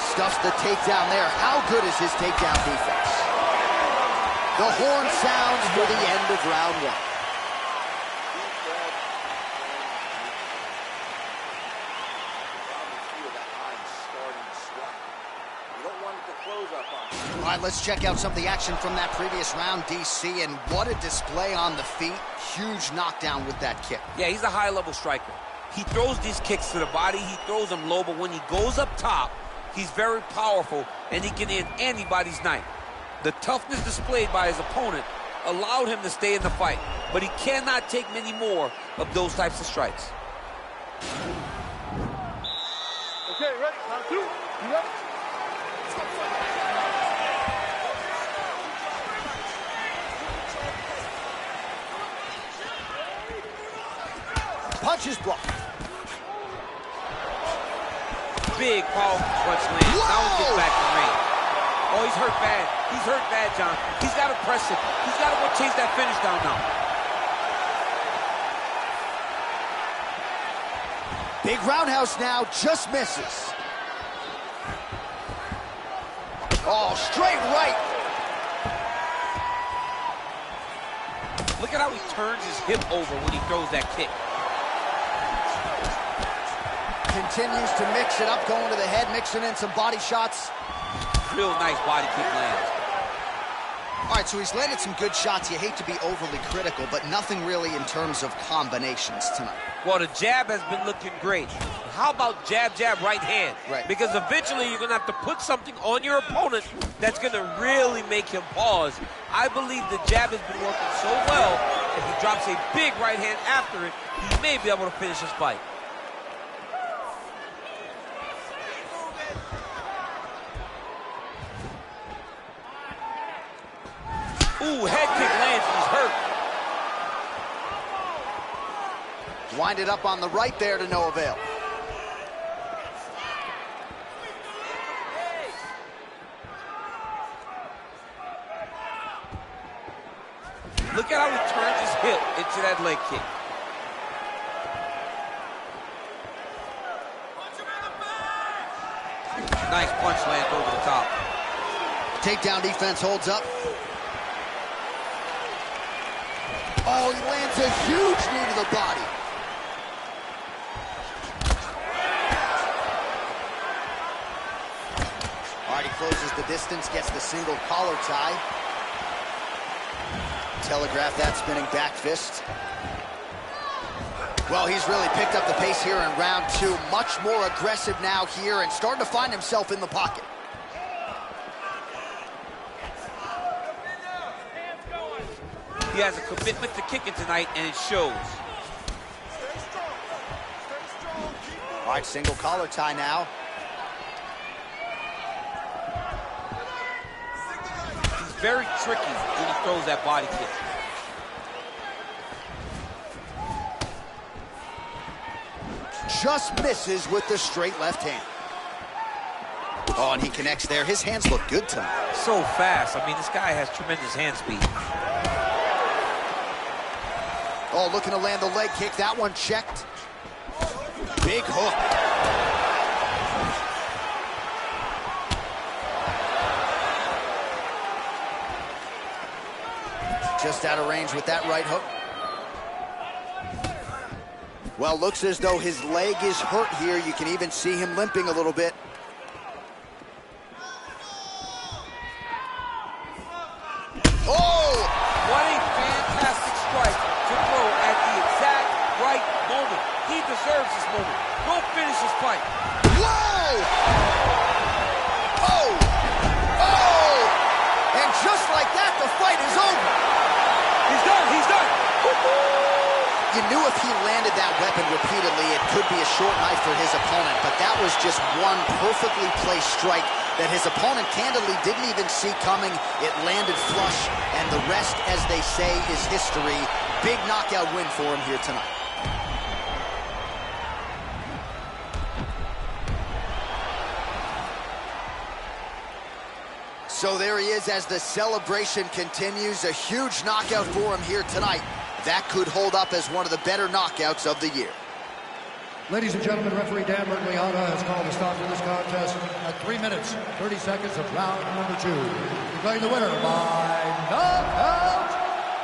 Stuffs the takedown there. How good is his takedown defense? The horn sounds for the end of round one. All right, let's check out some of the action from that previous round, DC, and what a display on the feet. Huge knockdown with that kick. Yeah, he's a high-level striker. He throws these kicks to the body, he throws them low, but when he goes up top, he's very powerful, and he can end anybody's night. The toughness displayed by his opponent allowed him to stay in the fight, but he cannot take many more of those types of strikes. Okay, ready? Round two. You ready? Punches blocked. Big, powerful punch land. Now he gets back to range. Oh, he's hurt bad. He's hurt bad, John. He's got to press it. He's got to go chase that finish down now. Big roundhouse now, just misses. Oh, straight right. Look at how he turns his hip over when he throws that kick. Continues to mix it up, going to the head, mixing in some body shots. Real nice body kick lands. All right, so he's landed some good shots. You hate to be overly critical, but nothing really in terms of combinations tonight. Well, the jab has been looking great. How about jab, jab, right hand? Right. Because eventually you're going to have to put something on your opponent that's going to really make him pause. I believe the jab has been working so well, if he drops a big right hand after it, he may be able to finish his fight. Ooh, head kick lands, he's hurt. Winded up on the right there to no avail. Look at how he turns his hip into that leg kick. Nice punch lands over the top. Takedown defense holds up. Oh, he lands a huge knee to the body. All right, he closes the distance, gets the single collar tie. Telegraph that spinning back fist. Well, he's really picked up the pace here in round two. Much more aggressive now here and starting to find himself in the pocket. He has a commitment to kicking tonight, and it shows. All right, single collar tie now. He's very tricky when he throws that body kick. Just misses with the straight left hand. Oh, and he connects there. His hands look good tonight. So fast. I mean, this guy has tremendous hand speed. Oh, looking to land the leg kick. That one checked. Big hook. Just out of range with that right hook. Well, looks as though his leg is hurt here. You can even see him limping a little bit. Oh! What a fantastic strike to throw at the exact right moment. He deserves this moment. Go finish his fight. Whoa! Oh! Oh! And just like that, the fight is over. He's done. He's done. You knew if he landed that weapon repeatedly, it could be a short knife for his opponent, but that was just one perfectly placed strike that his opponent candidly didn't even see coming. It landed flush, and the rest, as they say, is history. Big knockout win for him here tonight. So there he is as the celebration continues. A huge knockout for him here tonight. That could hold up as one of the better knockouts of the year. Ladies and gentlemen, referee Dan Mergliata has called a stop to this contest at 3 minutes, 30 seconds of round number 2. declaring the winner by knockout,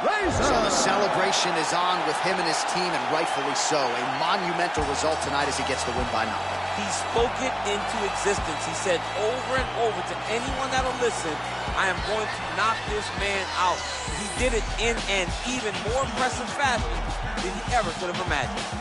Razor. So the celebration is on with him and his team, and rightfully so. A monumental result tonight as he gets the win by knockout. He spoke it into existence. He said over and over to anyone that'll listen, I am going to knock this man out. He did it in an even more impressive fashion than he ever could have imagined.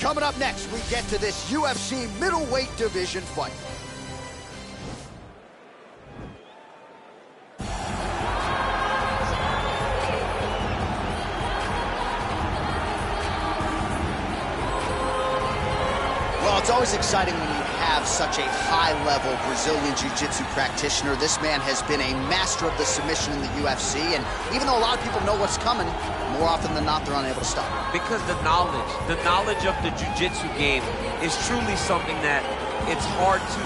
Coming up next, we get to this UFC middleweight division fight. Well, it's always exciting when you have such a high-level Brazilian Jiu-Jitsu practitioner. This man has been a master of the submission in the UFC, and even though a lot of people know what's coming, more often than not, they're unable to stop it. Because the knowledge of the Jiu-Jitsu game is truly something that it's hard to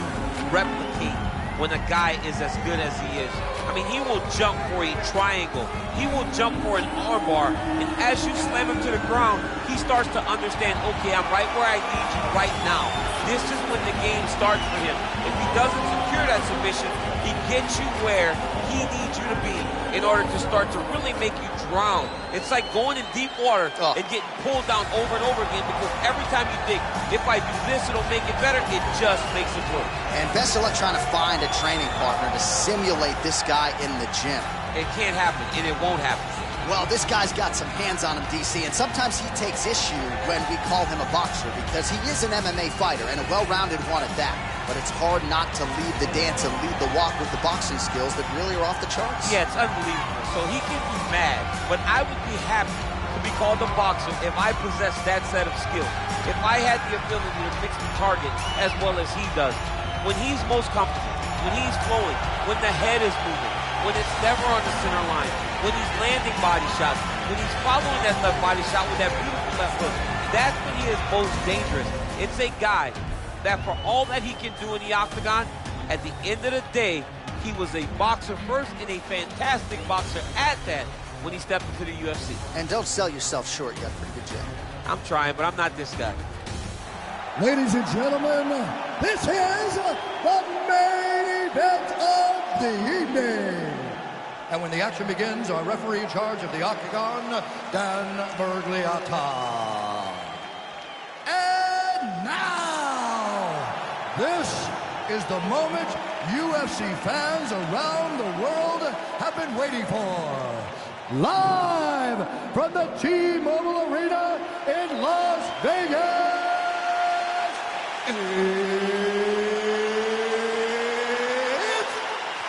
replicate when a guy is as good as he is. I mean, he will jump for a triangle. He will jump for an armbar. And as you slam him to the ground, he starts to understand, okay, I'm right where I need you right now. This is when the game starts for him. If he doesn't secure that submission, he gets you where he needs you to be in order to start to really make you drown. It's like going in deep water and getting pulled down over and over again, because every time you think, if I do this, it'll make it better, it just makes it work. And best of luck trying to find a training partner to simulate this guy in the gym. It can't happen, and it won't happen. Well, this guy's got some hands on him, DC, and sometimes he takes issue when we call him a boxer, because he is an MMA fighter, and a well-rounded one at that. But it's hard not to lead the dance and lead the walk with the boxing skills that really are off the charts. Yeah, it's unbelievable. So he can be mad, but I would be happy to be called a boxer if I possessed that set of skills. If I had the ability to mix the target as well as he does. When he's most comfortable, when he's flowing, when the head is moving, when it's never on the center line, when he's landing body shots, when he's following that left body shot with that beautiful left hook, that's when he is most dangerous. It's a guy that for all that he can do in the octagon, at the end of the day, he was a boxer first and a fantastic boxer at that when he stepped into the UFC. And don't sell yourself short. You got a pretty good jab. I'm trying, but I'm not this guy. Ladies and gentlemen, this is the main event of the evening. And when the action begins, our referee in charge of the octagon, Dan Bergliata. And now, this is the moment UFC fans around the world have been waiting for. Live from the T-Mobile Arena in Las Vegas. It's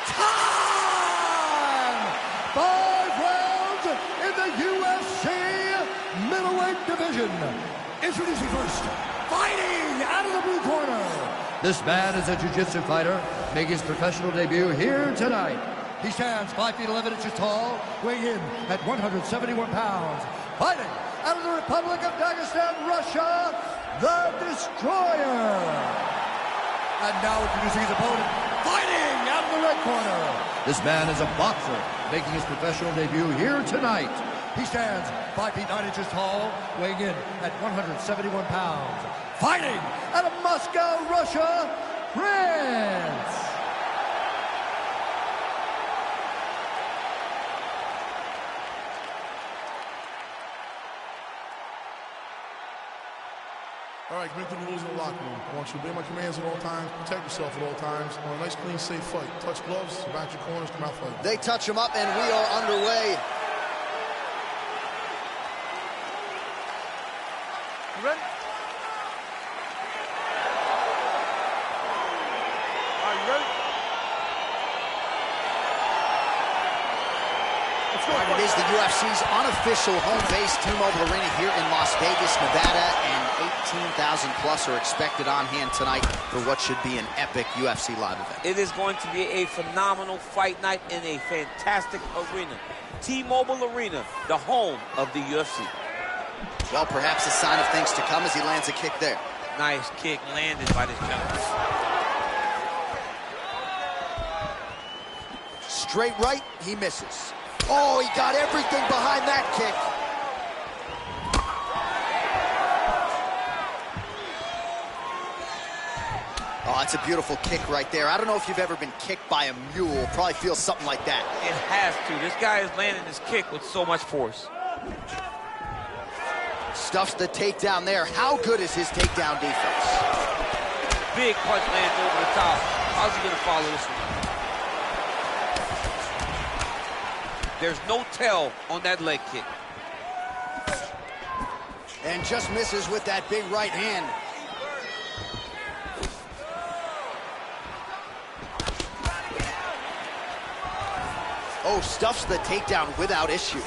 time! 5 rounds in the UFC middleweight division. Introducing first, fighting out of the blue corner. This man is a jiu-jitsu fighter, making his professional debut here tonight. He stands 5 feet 11 inches tall, weighing in at 171 pounds. Fighting out of the Republic of Dagestan, Russia, the Destroyer. And now introducing his opponent, fighting out of the red corner. This man is a boxer, making his professional debut here tonight. He stands 5 feet 9 inches tall, weighing in at 171 pounds. Fighting out of Moscow, Russia, Prince. All right, commit to the rules of the locker room. I want you to obey my commands at all times, protect yourself at all times. I want a nice, clean, safe fight. Touch gloves, back your corners, come out fighting. They touch him up, and we are underway. You ready? Are you ready? Right, it is the UFC's unofficial home base, T-Mobile Arena here in Las Vegas, Nevada, and 18,000 plus are expected on hand tonight for what should be an epic UFC live event. It is going to be a phenomenal fight night in a fantastic arena. T-Mobile Arena, the home of the UFC. Well, perhaps a sign of things to come as he lands a kick there. Nice kick landed by this gentleman. Straight right, he misses. Oh, he got everything behind that kick. Oh, it's a beautiful kick right there. I don't know if you've ever been kicked by a mule. Probably feels something like that. It has to. This guy is landing his kick with so much force. Stuffs the takedown there. How good is his takedown defense? Big punch lands over the top. How's he going to follow this one? There's no tell on that leg kick. And just misses with that big right hand. Oh, stuffs the takedown without issue.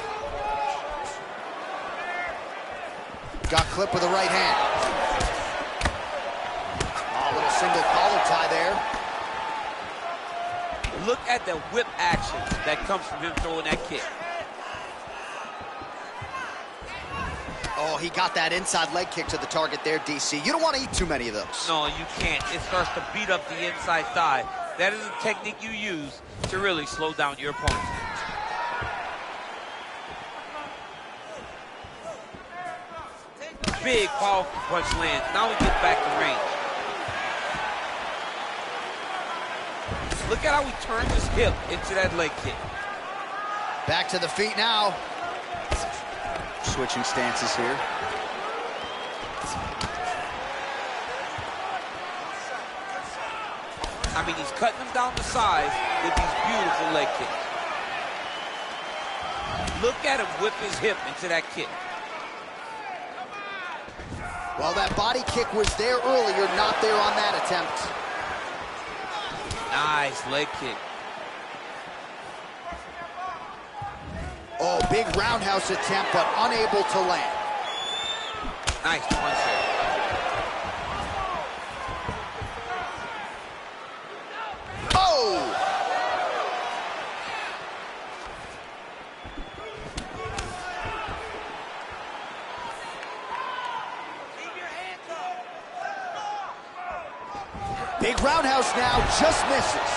Got clipped with the right hand. Oh, a little single collar tie there. Look at the whip action that comes from him throwing that kick. Oh, he got that inside leg kick to the target there, DC. You don't want to eat too many of those. No, you can't. It starts to beat up the inside thigh. That is a technique you use to really slow down your opponent. Big, powerful punch lands. Now we get back to range. Look at how he turns his hip into that leg kick. Back to the feet now. Switching stances here. I mean, he's cutting him down to size with these beautiful leg kicks. Look at him whip his hip into that kick. Well, that body kick was there earlier, not there on that attempt. Nice leg kick. Oh, big roundhouse attempt, but unable to land. Nice punch there. Oh, Big roundhouse now, just misses.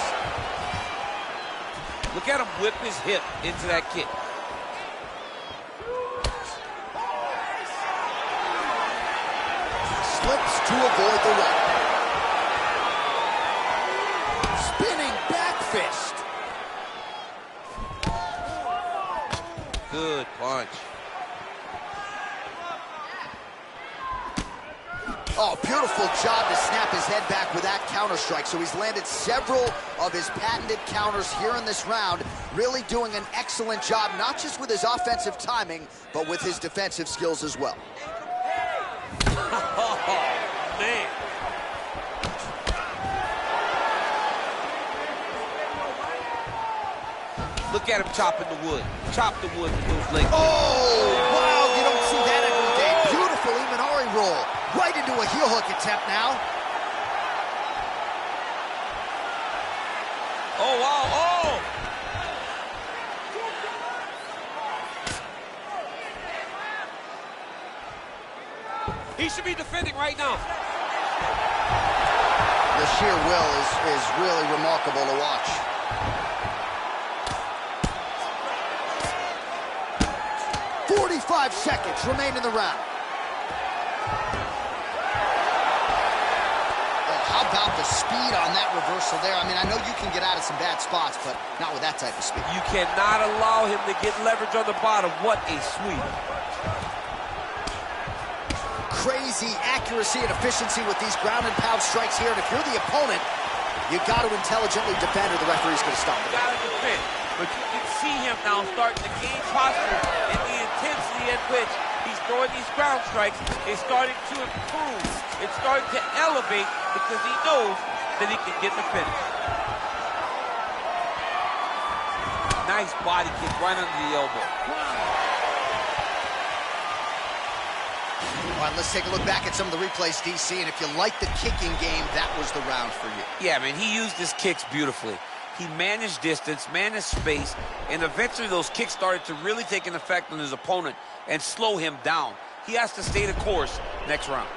Look at him whip his hip into that kick. Slips to avoid the right. Spinning back fist. Good punch. Oh, beautiful job to snap his head back with that counter strike. So he's landed several of his patented counters here in this round, really doing an excellent job, not just with his offensive timing, but with his defensive skills as well. Oh, man. Look at him chopping the wood. Chop the wood with those legs. Oh, wow, you don't see that every day. Beautiful Imanari roll. Right into a heel hook attempt now. Oh, wow, oh! He should be defending right now. The sheer will is really remarkable to watch. "45 seconds remain in the round." How about the speed on that reversal there? I mean, I know you can get out of some bad spots, but not with that type of speed. You cannot allow him to get leverage on the bottom. What a sweep. Crazy accuracy and efficiency with these ground and pound strikes here. And if you're the opponent, you got to intelligently defend or the referee's going to stop it. You got to defend. But you can see him now starting to gain posture, and the intensity at which he's throwing these ground strikes is starting to improve. It's starting to elevate because he knows that he can get the finish. Nice body kick right under the elbow. All right, let's take a look back at some of the replays, DC, and if you like the kicking game, that was the round for you. Yeah, man, he used his kicks beautifully. He managed distance, managed space, and eventually those kicks started to really take an effect on his opponent and slow him down. He has to stay the course next round.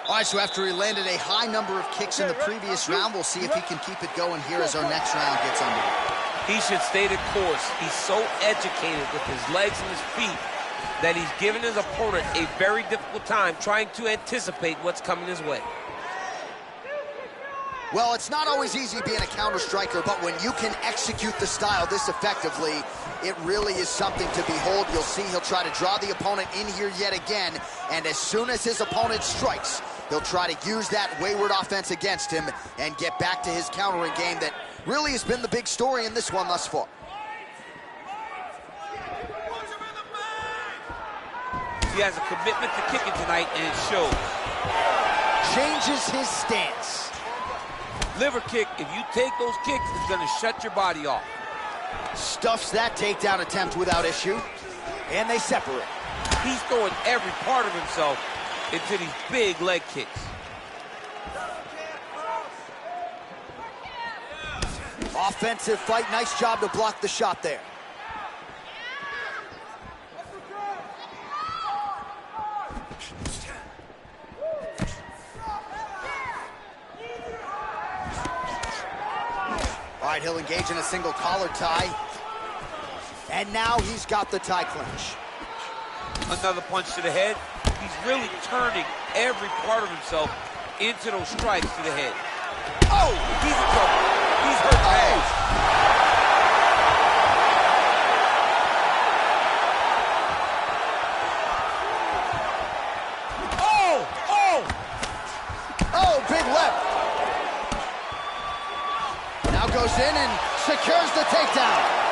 All right, so after he landed a high number of kicks in the previous round, we'll see if he can keep it going here as our next round gets underway. He should stay the course. He's so educated with his legs and his feet that he's given his opponent a very difficult time trying to anticipate what's coming his way. Well, it's not always easy being a counter striker, but when you can execute the style this effectively, it really is something to behold. You'll see he'll try to draw the opponent in here yet again, and as soon as his opponent strikes, he'll try to use that wayward offense against him and get back to his countering game that really has been the big story in this one thus far. He has a commitment to kicking tonight, and it shows. Changes his stance. Liver kick, if you take those kicks, it's going to shut your body off. Stuffs that takedown attempt without issue, and they separate. He's throwing every part of himself into these big leg kicks. Offensive fight, nice job to block the shot there. All right, he'll engage in a single collar tie. And now he's got the tie clinch. Another punch to the head. He's really turning every part of himself into those strikes to the head. Oh, he's in trouble. He's hurt bad. Oh, big left. Now goes in and secures the takedown.